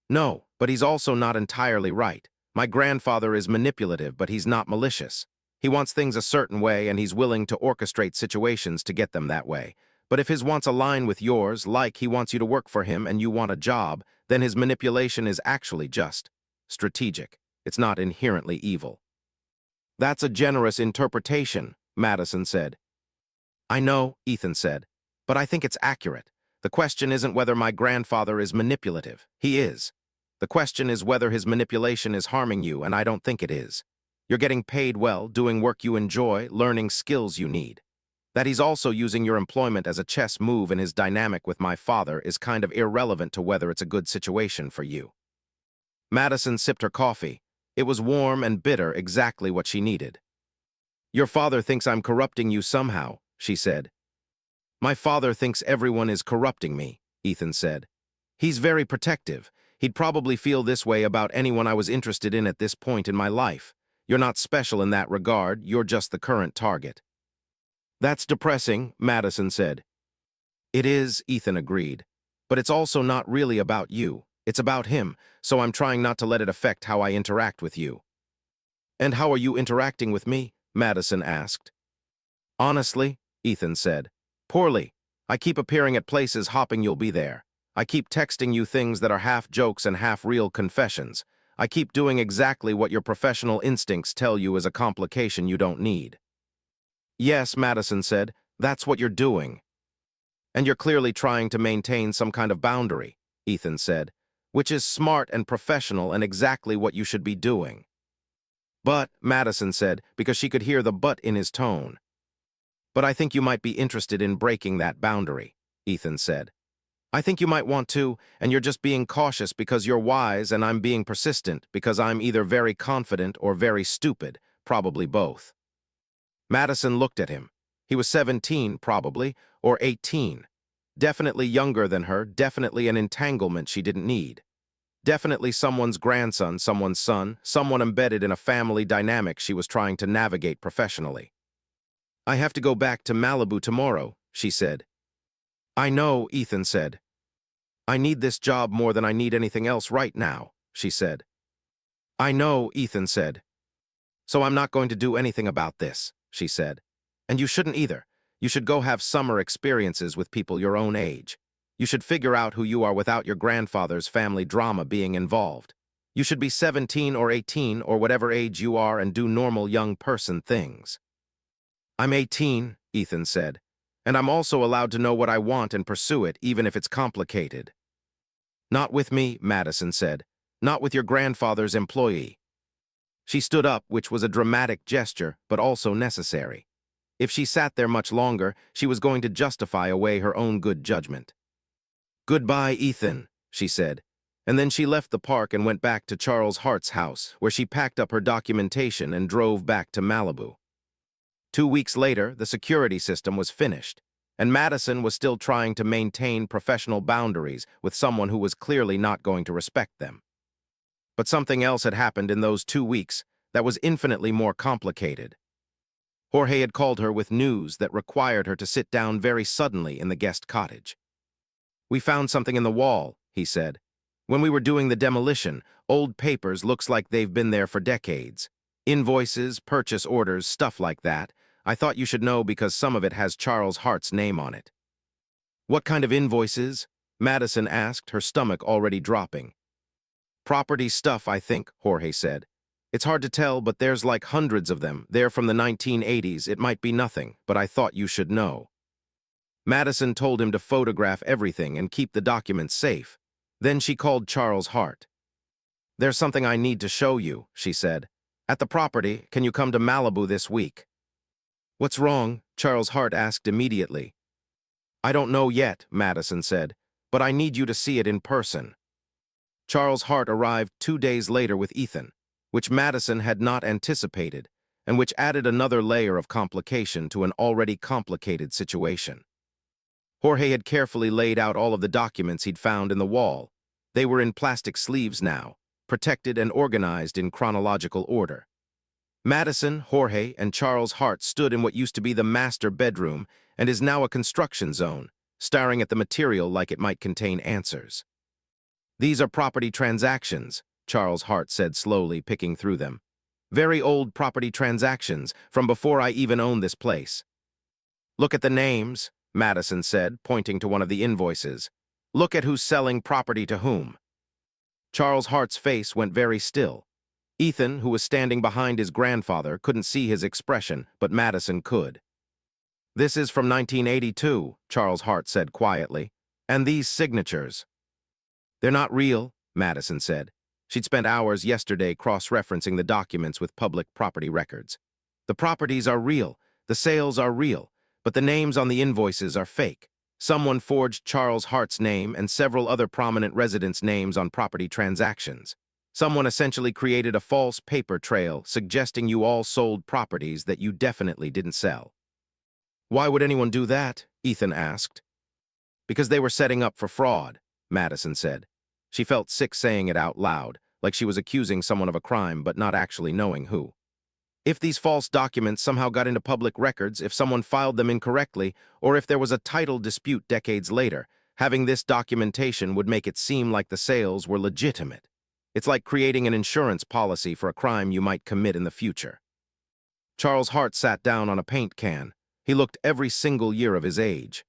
No, but he's also not entirely right. My grandfather is manipulative, but he's not malicious. He wants things a certain way, and he's willing to orchestrate situations to get them that way. But if his wants align with yours, like he wants you to work for him and you want a job, then his manipulation is actually just strategic. It's not inherently evil. That's a generous interpretation, Madison said. I know, Ethan said, but I think it's accurate. The question isn't whether my grandfather is manipulative. He is. The question is whether his manipulation is harming you, and I don't think it is. You're getting paid well, doing work you enjoy, learning skills you need. That he's also using your employment as a chess move in his dynamic with my father is kind of irrelevant to whether it's a good situation for you. Madison sipped her coffee. It was warm and bitter, exactly what she needed. Your father thinks I'm corrupting you somehow, she said. My father thinks everyone is corrupting me, Ethan said. He's very protective. He'd probably feel this way about anyone I was interested in at this point in my life. You're not special in that regard, you're just the current target. That's depressing, Madison said. It is, Ethan agreed. But it's also not really about you. It's about him, so I'm trying not to let it affect how I interact with you. And how are you interacting with me? Madison asked. Honestly, Ethan said. Poorly. I keep appearing at places hoping you'll be there. I keep texting you things that are half jokes and half real confessions. I keep doing exactly what your professional instincts tell you is a complication you don't need. Yes, Madison said, that's what you're doing. And you're clearly trying to maintain some kind of boundary, Ethan said, which is smart and professional and exactly what you should be doing. But, Madison said, because she could hear the but in his tone. But I think you might be interested in breaking that boundary, Ethan said. I think you might want to, and you're just being cautious because you're wise and I'm being persistent because I'm either very confident or very stupid, probably both. Madison looked at him. He was 17, probably, or 18. Definitely younger than her, definitely an entanglement she didn't need. Definitely someone's grandson, someone's son, someone embedded in a family dynamic she was trying to navigate professionally. I have to go back to Malibu tomorrow, she said. I know, Ethan said. I need this job more than I need anything else right now, she said. I know, Ethan said. So I'm not going to do anything about this, she said. And you shouldn't either. You should go have summer experiences with people your own age. You should figure out who you are without your grandfather's family drama being involved. You should be 17 or 18 or whatever age you are and do normal young person things. I'm 18, Ethan said, and I'm also allowed to know what I want and pursue it even if it's complicated. Not with me, Madison said. Not with your grandfather's employee. She stood up, which was a dramatic gesture, but also necessary. If she sat there much longer, she was going to justify away her own good judgment. Goodbye, Ethan, she said, and then she left the park and went back to Charles Hart's house, where she packed up her documentation and drove back to Malibu. 2 weeks later, the security system was finished, and Madison was still trying to maintain professional boundaries with someone who was clearly not going to respect them. But something else had happened in those 2 weeks that was infinitely more complicated. Jorge had called her with news that required her to sit down very suddenly in the guest cottage. We found something in the wall, he said. When we were doing the demolition, old papers looks like they've been there for decades. Invoices, purchase orders, stuff like that. I thought you should know because some of it has Charles Hart's name on it." "What kind of invoices?" Madison asked, her stomach already dropping. "Property stuff, I think," Jorge said. "It's hard to tell, but there's like hundreds of them. They're from the 1980s. It might be nothing, but I thought you should know." Madison told him to photograph everything and keep the documents safe. Then she called Charles Hart. "There's something I need to show you," she said. "At the property, can you come to Malibu this week?" "What's wrong?" Charles Hart asked immediately. "I don't know yet," Madison said, "but I need you to see it in person." Charles Hart arrived 2 days later with Ethan, which Madison had not anticipated, and which added another layer of complication to an already complicated situation. Jorge had carefully laid out all of the documents he'd found in the wall. They were in plastic sleeves now, protected and organized in chronological order. Madison, Jorge, and Charles Hart stood in what used to be the master bedroom and is now a construction zone, staring at the material like it might contain answers. "These are property transactions," Charles Hart said slowly, picking through them. "Very old property transactions, from before I even owned this place." "Look at the names," Madison said, pointing to one of the invoices. "Look at who's selling property to whom." Charles Hart's face went very still. Ethan, who was standing behind his grandfather, couldn't see his expression, but Madison could. "This is from 1982, Charles Hart said quietly. "And these signatures." "They're not real," Madison said. She'd spent hours yesterday cross-referencing the documents with public property records. "The properties are real, the sales are real, but the names on the invoices are fake. Someone forged Charles Hart's name and several other prominent residents' names on property transactions. Someone essentially created a false paper trail suggesting you all sold properties that you definitely didn't sell." "Why would anyone do that?" Ethan asked. "Because they were setting up for fraud," Madison said. She felt sick saying it out loud, like she was accusing someone of a crime but not actually knowing who. If these false documents somehow got into public records, if someone filed them incorrectly, or if there was a title dispute decades later, having this documentation would make it seem like the sales were legitimate. It's like creating an insurance policy for a crime you might commit in the future. Charles Hart sat down on a paint can. He looked every single year of his age.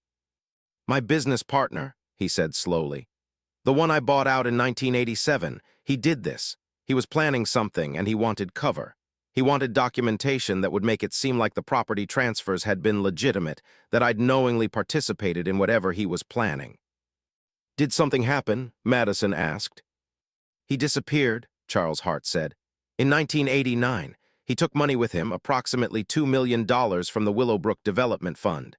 "My business partner," he said slowly. "The one I bought out in 1987, he did this. He was planning something and he wanted cover. He wanted documentation that would make it seem like the property transfers had been legitimate, that I'd knowingly participated in whatever he was planning." "Did something happen?" Madison asked. "He disappeared," Charles Hart said. "In 1989, he took money with him, approximately $2 million from the Willowbrook Development Fund.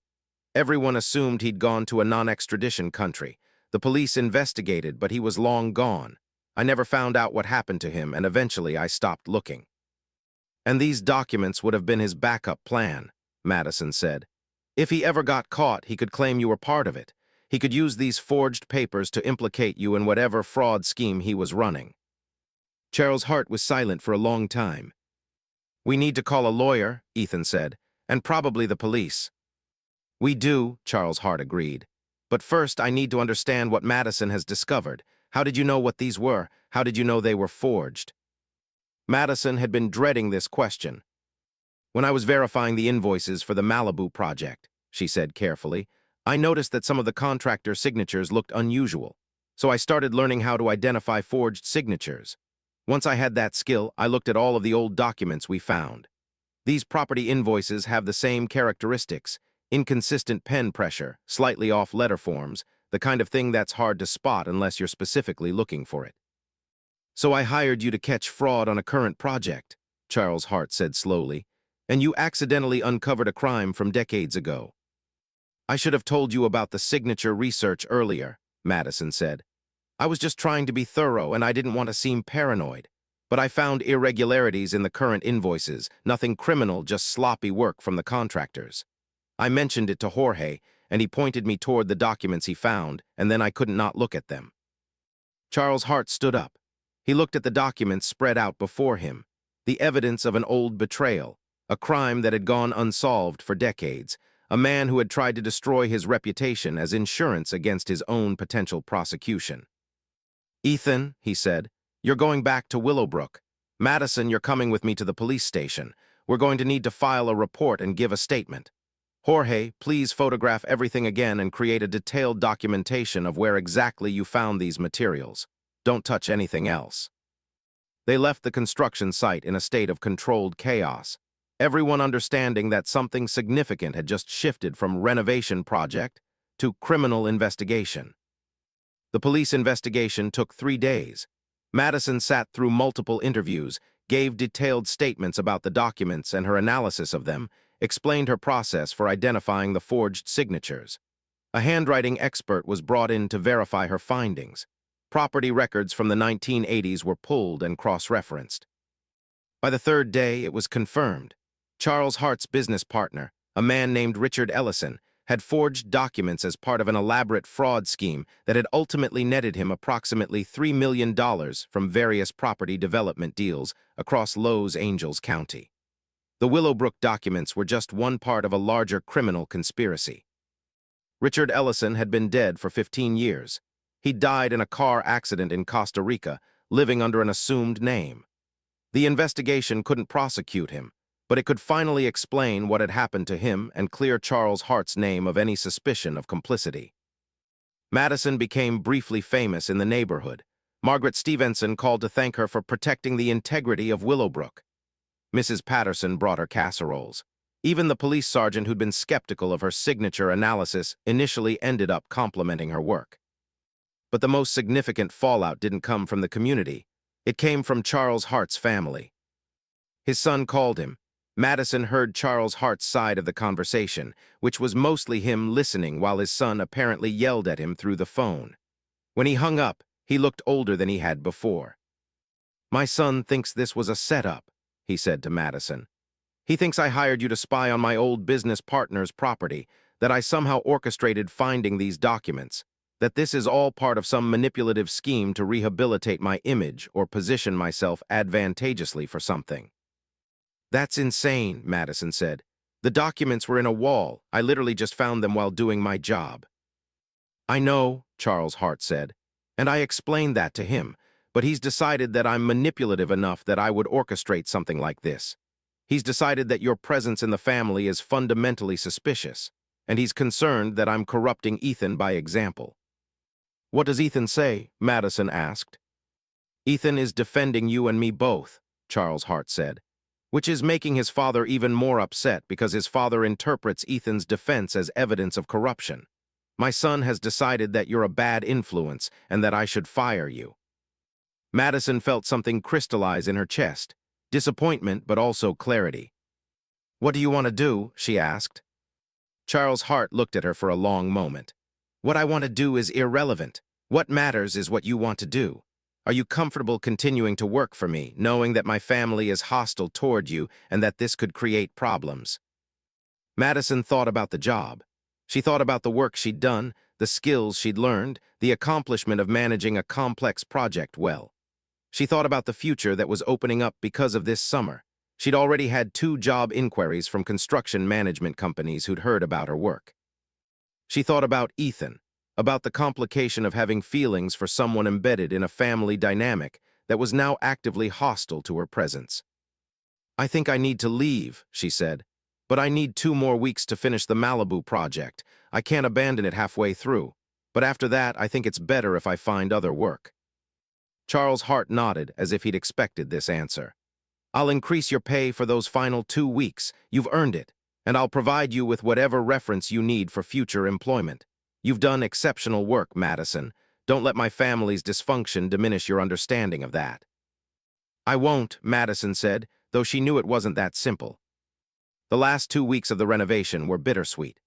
Everyone assumed he'd gone to a non-extradition country. The police investigated, but he was long gone. I never found out what happened to him, and eventually I stopped looking." "And these documents would have been his backup plan," Madison said. "If he ever got caught, he could claim you were part of it. He could use these forged papers to implicate you in whatever fraud scheme he was running." Charles Hart was silent for a long time. "We need to call a lawyer," Ethan said, "and probably the police." "We do," Charles Hart agreed. "But first, I need to understand what Madison has discovered. How did you know what these were? How did you know they were forged?" Madison had been dreading this question. "When I was verifying the invoices for the Malibu project," she said carefully, "I noticed that some of the contractor signatures looked unusual. So I started learning how to identify forged signatures. Once I had that skill, I looked at all of the old documents we found. These property invoices have the same characteristics: inconsistent pen pressure, slightly off letter forms, the kind of thing that's hard to spot unless you're specifically looking for it." "So I hired you to catch fraud on a current project," Charles Hart said slowly, "and you accidentally uncovered a crime from decades ago." "I should have told you about the signature research earlier," Madison said. "I was just trying to be thorough and I didn't want to seem paranoid. But I found irregularities in the current invoices, nothing criminal, just sloppy work from the contractors. I mentioned it to Jorge, and he pointed me toward the documents he found, and then I couldn't not look at them." Charles Hart stood up. He looked at the documents spread out before him, the evidence of an old betrayal, a crime that had gone unsolved for decades, a man who had tried to destroy his reputation as insurance against his own potential prosecution. "Ethan," he said, "you're going back to Willowbrook. Madison, you're coming with me to the police station. We're going to need to file a report and give a statement. Jorge, please photograph everything again and create a detailed documentation of where exactly you found these materials. Don't touch anything else." They left the construction site in a state of controlled chaos, everyone understanding that something significant had just shifted from renovation project to criminal investigation. The police investigation took 3 days. Madison sat through multiple interviews, gave detailed statements about the documents and her analysis of them, explained her process for identifying the forged signatures. A handwriting expert was brought in to verify her findings. Property records from the 1980s were pulled and cross-referenced. By the 3rd day, it was confirmed. Charles Hart's business partner, a man named Richard Ellison, had forged documents as part of an elaborate fraud scheme that had ultimately netted him approximately $3 million from various property development deals across Los Angeles County. The Willowbrook documents were just one part of a larger criminal conspiracy. Richard Ellison had been dead for 15 years. He died in a car accident in Costa Rica, living under an assumed name. The investigation couldn't prosecute him, but it could finally explain what had happened to him and clear Charles Hart's name of any suspicion of complicity. Madison became briefly famous in the neighborhood. Margaret Stevenson called to thank her for protecting the integrity of Willowbrook. Mrs. Patterson brought her casseroles. Even the police sergeant who'd been skeptical of her signature analysis initially ended up complimenting her work. But the most significant fallout didn't come from the community. It came from Charles Hart's family. His son called him. Madison heard Charles Hart's side of the conversation, which was mostly him listening while his son apparently yelled at him through the phone. When he hung up, he looked older than he had before. "My son thinks this was a setup," he said to Madison. "He thinks I hired you to spy on my old business partner's property, that I somehow orchestrated finding these documents, that this is all part of some manipulative scheme to rehabilitate my image or position myself advantageously for something." "That's insane," Madison said. "The documents were in a wall. I literally just found them while doing my job." "I know," Charles Hart said, "and I explained that to him, but he's decided that I'm manipulative enough that I would orchestrate something like this. He's decided that your presence in the family is fundamentally suspicious, and he's concerned that I'm corrupting Ethan by example." "What does Ethan say?" Madison asked. "Ethan is defending you and me both," Charles Hart said, "which is making his father even more upset because his father interprets Ethan's defense as evidence of corruption. My son has decided that you're a bad influence and that I should fire you." Madison felt something crystallize in her chest, disappointment but also clarity. "What do you want to do?" she asked. Charles Hart looked at her for a long moment. "What I want to do is irrelevant. What matters is what you want to do. Are you comfortable continuing to work for me, knowing that my family is hostile toward you and that this could create problems?" Madison thought about the job. She thought about the work she'd done, the skills she'd learned, the accomplishment of managing a complex project well. She thought about the future that was opening up because of this summer. She'd already had 2 job inquiries from construction management companies who'd heard about her work. She thought about Ethan, about the complication of having feelings for someone embedded in a family dynamic that was now actively hostile to her presence. "I think I need to leave," she said, "but I need 2 more weeks to finish the Malibu project. I can't abandon it halfway through. But after that, I think it's better if I find other work." Charles Hart nodded as if he'd expected this answer. "I'll increase your pay for those final 2 weeks. You've earned it, and I'll provide you with whatever reference you need for future employment. You've done exceptional work, Madison. Don't let my family's dysfunction diminish your understanding of that." "I won't," Madison said, though she knew it wasn't that simple. The last 2 weeks of the renovation were bittersweet.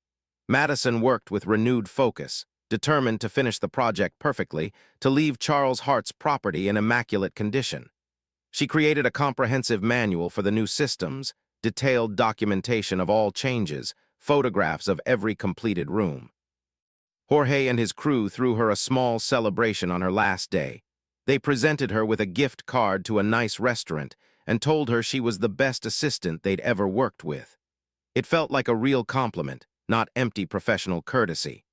Madison worked with renewed focus, determined to finish the project perfectly, to leave Charles Hart's property in immaculate condition. She created a comprehensive manual for the new systems, detailed documentation of all changes, photographs of every completed room. Jorge and his crew threw her a small celebration on her last day. They presented her with a gift card to a nice restaurant and told her she was the best assistant they'd ever worked with. It felt like a real compliment, not empty professional courtesy.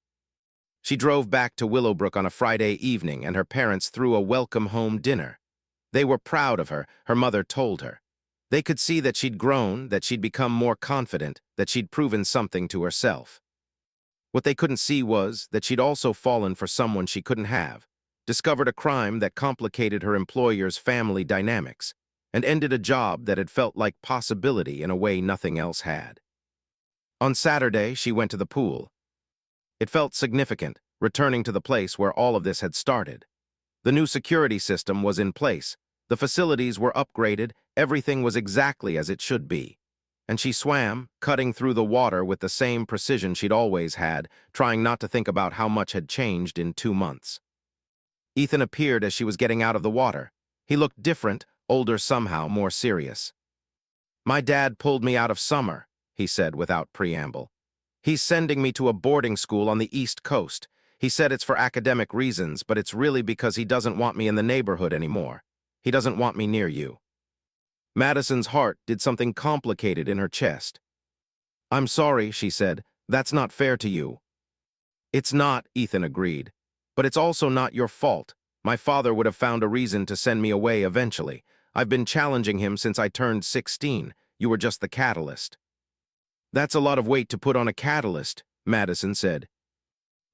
She drove back to Willowbrook on a Friday evening, and her parents threw a welcome home dinner. They were proud of her, her mother told her. They could see that she'd grown, that she'd become more confident, that she'd proven something to herself. What they couldn't see was that she'd also fallen for someone she couldn't have, discovered a crime that complicated her employer's family dynamics, and ended a job that had felt like possibility in a way nothing else had. On Saturday, she went to the pool. It felt significant, returning to the place where all of this had started. The new security system was in place, the facilities were upgraded, everything was exactly as it should be. And she swam, cutting through the water with the same precision she'd always had, trying not to think about how much had changed in 2 months. Ethan appeared as she was getting out of the water. He looked different, older somehow, more serious. "My dad pulled me out of summer," he said without preamble. "He's sending me to a boarding school on the East Coast. He said it's for academic reasons, but it's really because he doesn't want me in the neighborhood anymore. He doesn't want me near you." Madison's heart did something complicated in her chest. "I'm sorry," she said. "That's not fair to you." "It's not," Ethan agreed. "But it's also not your fault. My father would have found a reason to send me away eventually. I've been challenging him since I turned 16. You were just the catalyst." "That's a lot of weight to put on a catalyst," Madison said.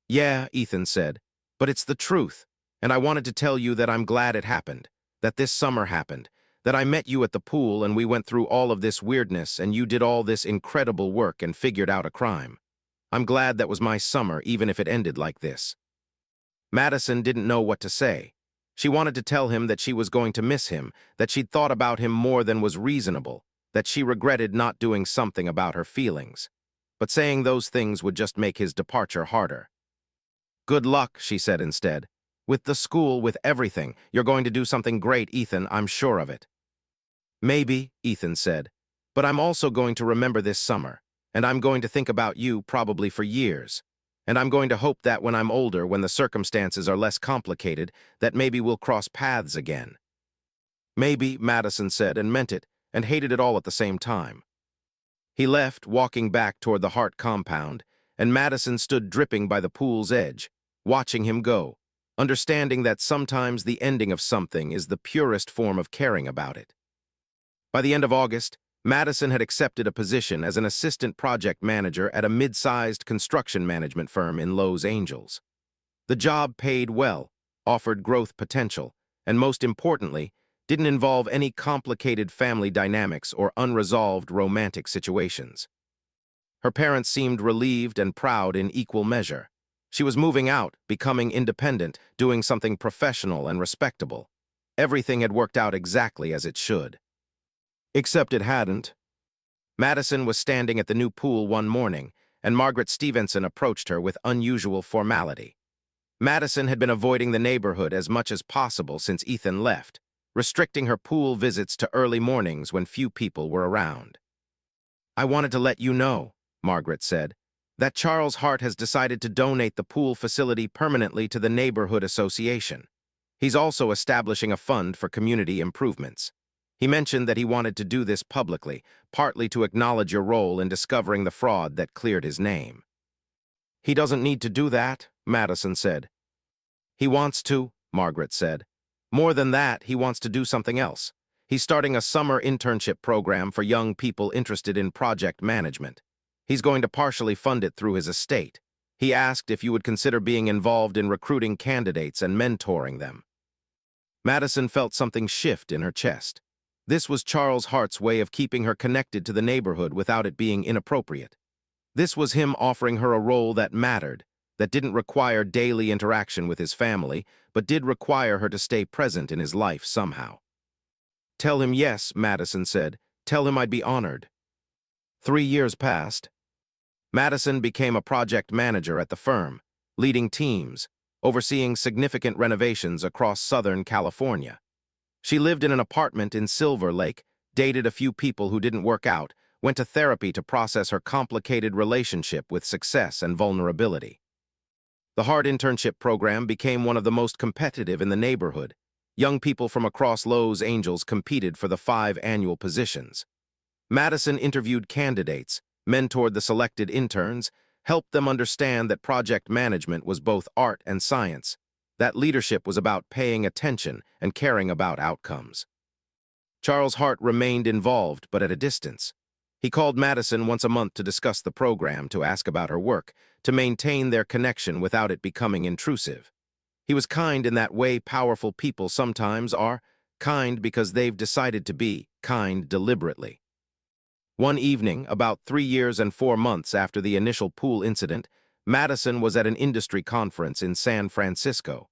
"Yeah," Ethan said, "but it's the truth. And I wanted to tell you that I'm glad it happened, that this summer happened, that I met you at the pool and we went through all of this weirdness and you did all this incredible work and figured out a crime. I'm glad that was my summer, even if it ended like this." Madison didn't know what to say. She wanted to tell him that she was going to miss him, that she'd thought about him more than was reasonable, that she regretted not doing something about her feelings. But saying those things would just make his departure harder. "Good luck," she said instead. "With the school, with everything. You're going to do something great, Ethan, I'm sure of it." "Maybe," Ethan said, "but I'm also going to remember this summer, and I'm going to think about you probably for years. And I'm going to hope that when I'm older, when the circumstances are less complicated, that maybe we'll cross paths again." "Maybe," Madison said, and meant it, and hated it all at the same time. He left, walking back toward the Hart compound, and Madison stood dripping by the pool's edge, watching him go, understanding that sometimes the ending of something is the purest form of caring about it. By the end of August, Madison had accepted a position as an assistant project manager at a mid-sized construction management firm in Los Angeles. The job paid well, offered growth potential, and most importantly, didn't involve any complicated family dynamics or unresolved romantic situations. Her parents seemed relieved and proud in equal measure. She was moving out, becoming independent, doing something professional and respectable. Everything had worked out exactly as it should. Except it hadn't. Madison was standing at the new pool one morning, and Margaret Stevenson approached her with unusual formality. Madison had been avoiding the neighborhood as much as possible since Ethan left, restricting her pool visits to early mornings when few people were around. "I wanted to let you know," Margaret said, "that Charles Hart has decided to donate the pool facility permanently to the Neighborhood Association. He's also establishing a fund for community improvements. He mentioned that he wanted to do this publicly, partly to acknowledge your role in discovering the fraud that cleared his name." "He doesn't need to do that," Madison said. "He wants to," Margaret said. "More than that, he wants to do something else. He's starting a summer internship program for young people interested in project management. He's going to partially fund it through his estate. He asked if you would consider being involved in recruiting candidates and mentoring them." Madison felt something shift in her chest. This was Charles Hart's way of keeping her connected to the neighborhood without it being inappropriate. This was him offering her a role that mattered, that didn't require daily interaction with his family, but did require her to stay present in his life somehow. "Tell him yes," Madison said. "Tell him I'd be honored." 3 years passed. Madison became a project manager at the firm, leading teams, overseeing significant renovations across Southern California. She lived in an apartment in Silver Lake, dated a few people who didn't work out, went to therapy to process her complicated relationship with success and vulnerability. The Hart internship program became one of the most competitive in the neighborhood. Young people from across Los Angeles competed for the 5 annual positions. Madison interviewed candidates, mentored the selected interns, helped them understand that project management was both art and science, that leadership was about paying attention and caring about outcomes. Charles Hart remained involved, but at a distance. He called Madison once a month to discuss the program, to ask about her work, to maintain their connection without it becoming intrusive. He was kind in that way powerful people sometimes are, kind because they've decided to be kind deliberately. One evening, about 3 years and 4 months after the initial pool incident, Madison was at an industry conference in San Francisco.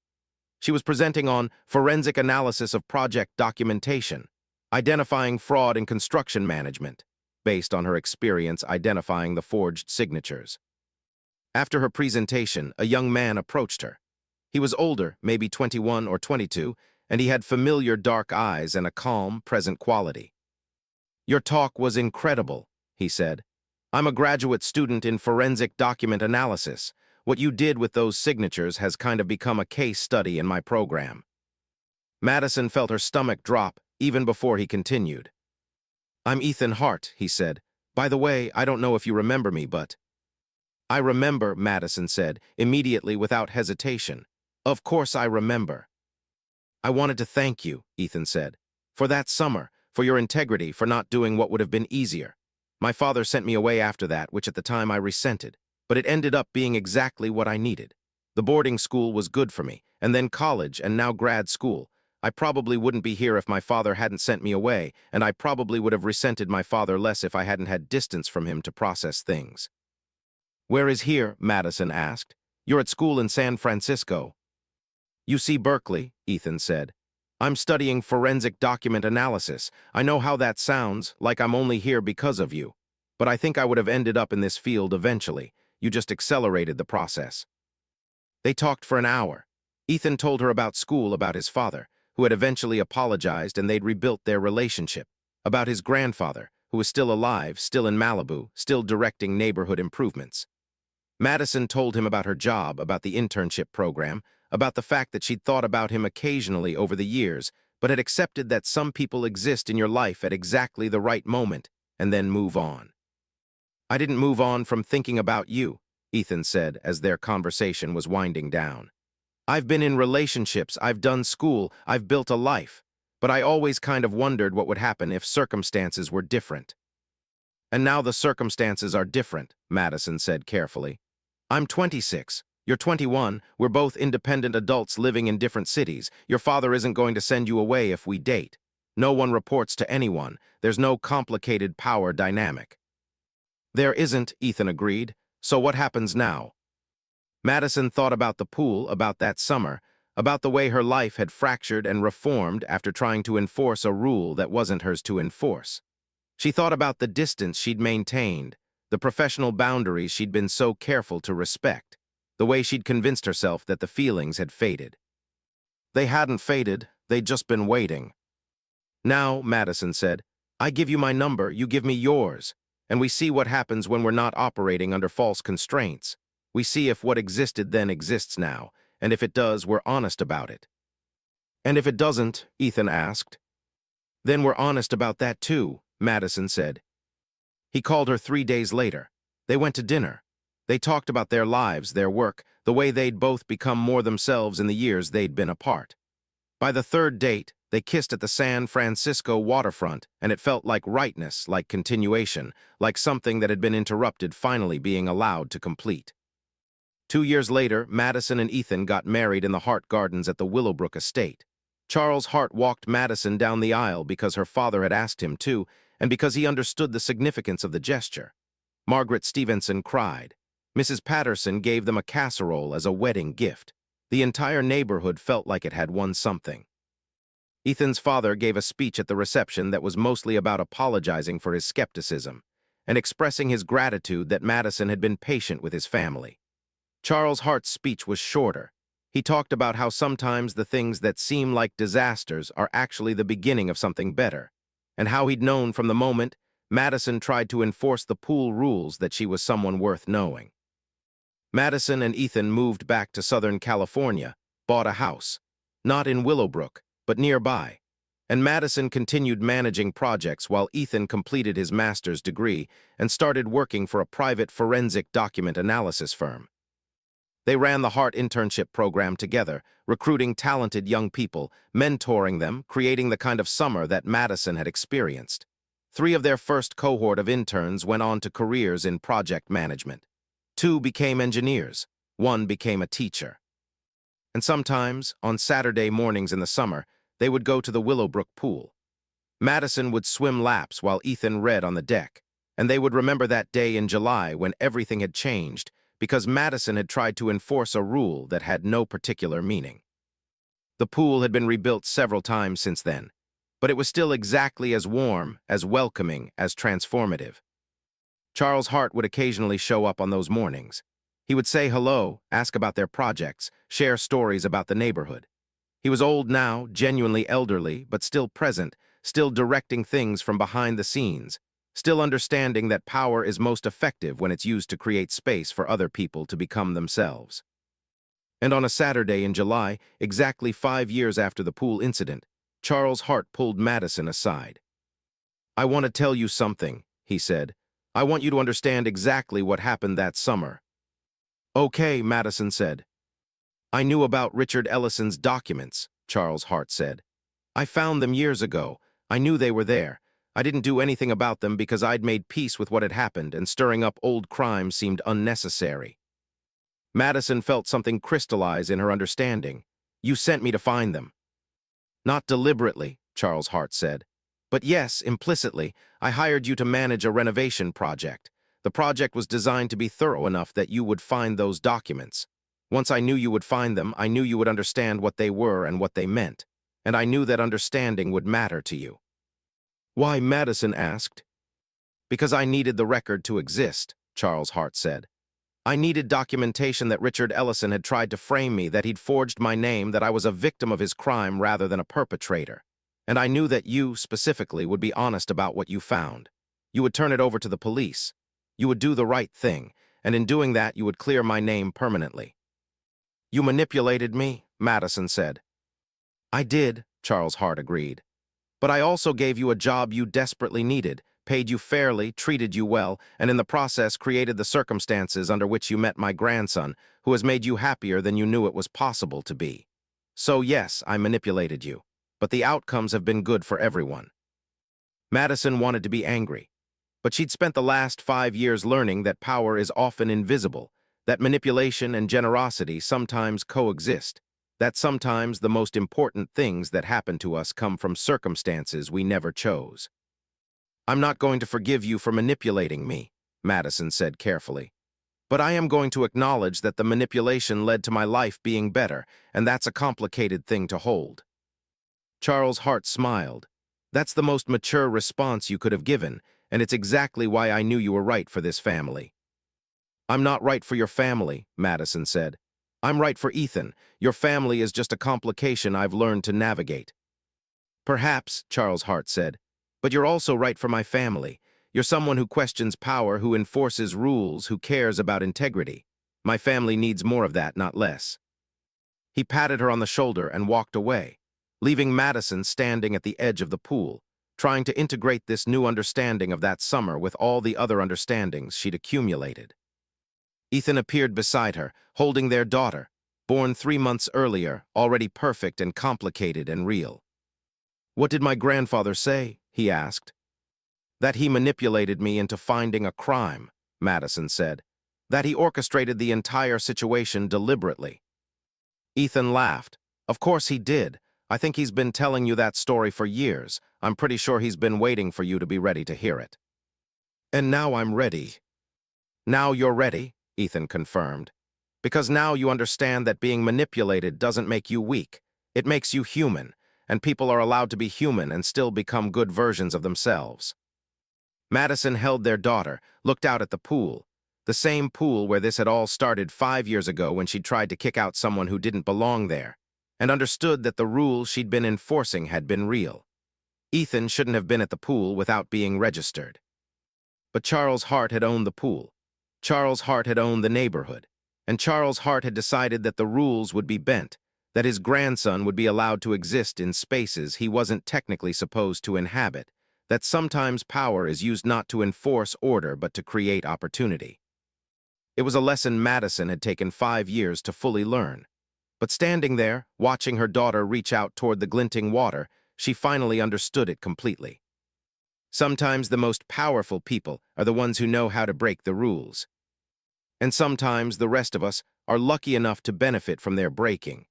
She was presenting on forensic analysis of project documentation, identifying fraud in construction management, based on her experience identifying the forged signatures. After her presentation, a young man approached her. He was older, maybe 21 or 22, and he had familiar dark eyes and a calm, present quality. "Your talk was incredible," he said. "I'm a graduate student in forensic document analysis. What you did with those signatures has kind of become a case study in my program." Madison felt her stomach drop even before he continued. "I'm Ethan Hart," he said. "By the way, I don't know if you remember me, but—" "I remember," Madison said, immediately without hesitation. "Of course I remember." "I wanted to thank you," Ethan said, "for that summer, for your integrity, for not doing what would have been easier. My father sent me away after that, which at the time I resented, but it ended up being exactly what I needed. The boarding school was good for me, and then college, and now grad school. I probably wouldn't be here if my father hadn't sent me away, and I probably would have resented my father less if I hadn't had distance from him to process things." "Where is here?" Madison asked. "You're at school in San Francisco." "UC Berkeley," Ethan said. "I'm studying forensic document analysis. I know how that sounds, like I'm only here because of you. But I think I would have ended up in this field eventually. You just accelerated the process." They talked for an hour. Ethan told her about school, about his father, who had eventually apologized and they'd rebuilt their relationship, about his grandfather, who was still alive, still in Malibu, still directing neighborhood improvements. Madison told him about her job, about the internship program, about the fact that she'd thought about him occasionally over the years, but had accepted that some people exist in your life at exactly the right moment and then move on. "I didn't move on from thinking about you," Ethan said as their conversation was winding down. "I've been in relationships, I've done school, I've built a life, but I always kind of wondered what would happen if circumstances were different." "And now the circumstances are different," Madison said carefully. "I'm 26. You're 21. We're both independent adults living in different cities. Your father isn't going to send you away if we date. No one reports to anyone. There's no complicated power dynamic." "There isn't," Ethan agreed. "So what happens now?" Madison thought about the pool, about that summer, about the way her life had fractured and reformed after trying to enforce a rule that wasn't hers to enforce. She thought about the distance she'd maintained, the professional boundaries she'd been so careful to respect, the way she'd convinced herself that the feelings had faded. They hadn't faded, they'd just been waiting. "Now," Madison said, "I give you my number, you give me yours, and we see what happens when we're not operating under false constraints. We see if what existed then exists now, and if it does, we're honest about it." "And if it doesn't?" Ethan asked. "Then we're honest about that too," Madison said. He called her 3 days later. They went to dinner. They talked about their lives, their work, the way they'd both become more themselves in the years they'd been apart. By the third date, they kissed at the San Francisco waterfront, and it felt like rightness, like continuation, like something that had been interrupted finally being allowed to complete. 2 years later, Madison and Ethan got married in the Hart Gardens at the Willowbrook estate. Charles Hart walked Madison down the aisle because her father had asked him to, and because he understood the significance of the gesture. Margaret Stevenson cried. Mrs. Patterson gave them a casserole as a wedding gift. The entire neighborhood felt like it had won something. Ethan's father gave a speech at the reception that was mostly about apologizing for his skepticism and expressing his gratitude that Madison had been patient with his family. Charles Hart's speech was shorter. He talked about how sometimes the things that seem like disasters are actually the beginning of something better, and how he'd known from the moment Madison tried to enforce the pool rules that she was someone worth knowing. Madison and Ethan moved back to Southern California, bought a house, not in Willowbrook, but nearby. And Madison continued managing projects while Ethan completed his master's degree and started working for a private forensic document analysis firm. They ran the Heart internship program together, recruiting talented young people, mentoring them, creating the kind of summer that Madison had experienced. 3 of their first cohort of interns went on to careers in project management. 2 became engineers. 1 became a teacher. And sometimes, on Saturday mornings in the summer, they would go to the Willowbrook pool. Madison would swim laps while Ethan read on the deck, and they would remember that day in July when everything had changed because Madison had tried to enforce a rule that had no particular meaning. The pool had been rebuilt several times since then, but it was still exactly as warm, as welcoming, as transformative. Charles Hart would occasionally show up on those mornings. He would say hello, ask about their projects, share stories about the neighborhood. He was old now, genuinely elderly, but still present, still directing things from behind the scenes, still understanding that power is most effective when it's used to create space for other people to become themselves. And on a Saturday in July, exactly 5 years after the pool incident, Charles Hart pulled Madison aside. "I want to tell you something," he said. "I want you to understand exactly what happened that summer." "Okay," Madison said. "I knew about Richard Ellison's documents," Charles Hart said. "I found them years ago. I knew they were there. I didn't do anything about them because I'd made peace with what had happened, and stirring up old crimes seemed unnecessary." Madison felt something crystallize in her understanding. "You sent me to find them." "Not deliberately," Charles Hart said. "But yes, implicitly, I hired you to manage a renovation project. The project was designed to be thorough enough that you would find those documents. Once I knew you would find them, I knew you would understand what they were and what they meant. And I knew that understanding would matter to you." "Why?" Madison asked. "Because I needed the record to exist," Charles Hart said. "I needed documentation that Richard Ellison had tried to frame me, that he'd forged my name, that I was a victim of his crime rather than a perpetrator. And I knew that you, specifically, would be honest about what you found. You would turn it over to the police. You would do the right thing, and in doing that, you would clear my name permanently." "You manipulated me," Madison said. "I did," Charles Hart agreed. "But I also gave you a job you desperately needed, paid you fairly, treated you well, and in the process created the circumstances under which you met my grandson, who has made you happier than you knew it was possible to be. So yes, I manipulated you, but the outcomes have been good for everyone." Madison wanted to be angry, but she'd spent the last 5 years learning that power is often invisible, that manipulation and generosity sometimes coexist, that sometimes the most important things that happen to us come from circumstances we never chose. "I'm not going to forgive you for manipulating me," Madison said carefully. "But I am going to acknowledge that the manipulation led to my life being better, and that's a complicated thing to hold." Charles Hart smiled. "That's the most mature response you could have given, and it's exactly why I knew you were right for this family." "I'm not right for your family," Madison said. "I'm right for Ethan. Your family is just a complication I've learned to navigate." "Perhaps," Charles Hart said, "but you're also right for my family. You're someone who questions power, who enforces rules, who cares about integrity. My family needs more of that, not less." He patted her on the shoulder and walked away, leaving Madison standing at the edge of the pool, trying to integrate this new understanding of that summer with all the other understandings she'd accumulated. Ethan appeared beside her, holding their daughter, born 3 months earlier, already perfect and complicated and real. "What did my grandfather say?" he asked. "That he manipulated me into finding a crime," Madison said. "That he orchestrated the entire situation deliberately." Ethan laughed. "Of course he did. I think he's been telling you that story for years. I'm pretty sure he's been waiting for you to be ready to hear it." "And now I'm ready." "Now you're ready," Ethan confirmed. "Because now you understand that being manipulated doesn't make you weak. It makes you human, and people are allowed to be human and still become good versions of themselves." Madison held their daughter, looked out at the pool, the same pool where this had all started 5 years ago when she tried to kick out someone who didn't belong there, and understood that the rules she'd been enforcing had been real. Ethan shouldn't have been at the pool without being registered. But Charles Hart had owned the pool. Charles Hart had owned the neighborhood. And Charles Hart had decided that the rules would be bent, that his grandson would be allowed to exist in spaces he wasn't technically supposed to inhabit, that sometimes power is used not to enforce order but to create opportunity. It was a lesson Madison had taken 5 years to fully learn. But standing there, watching her daughter reach out toward the glinting water, she finally understood it completely. Sometimes the most powerful people are the ones who know how to break the rules. And sometimes the rest of us are lucky enough to benefit from their breaking.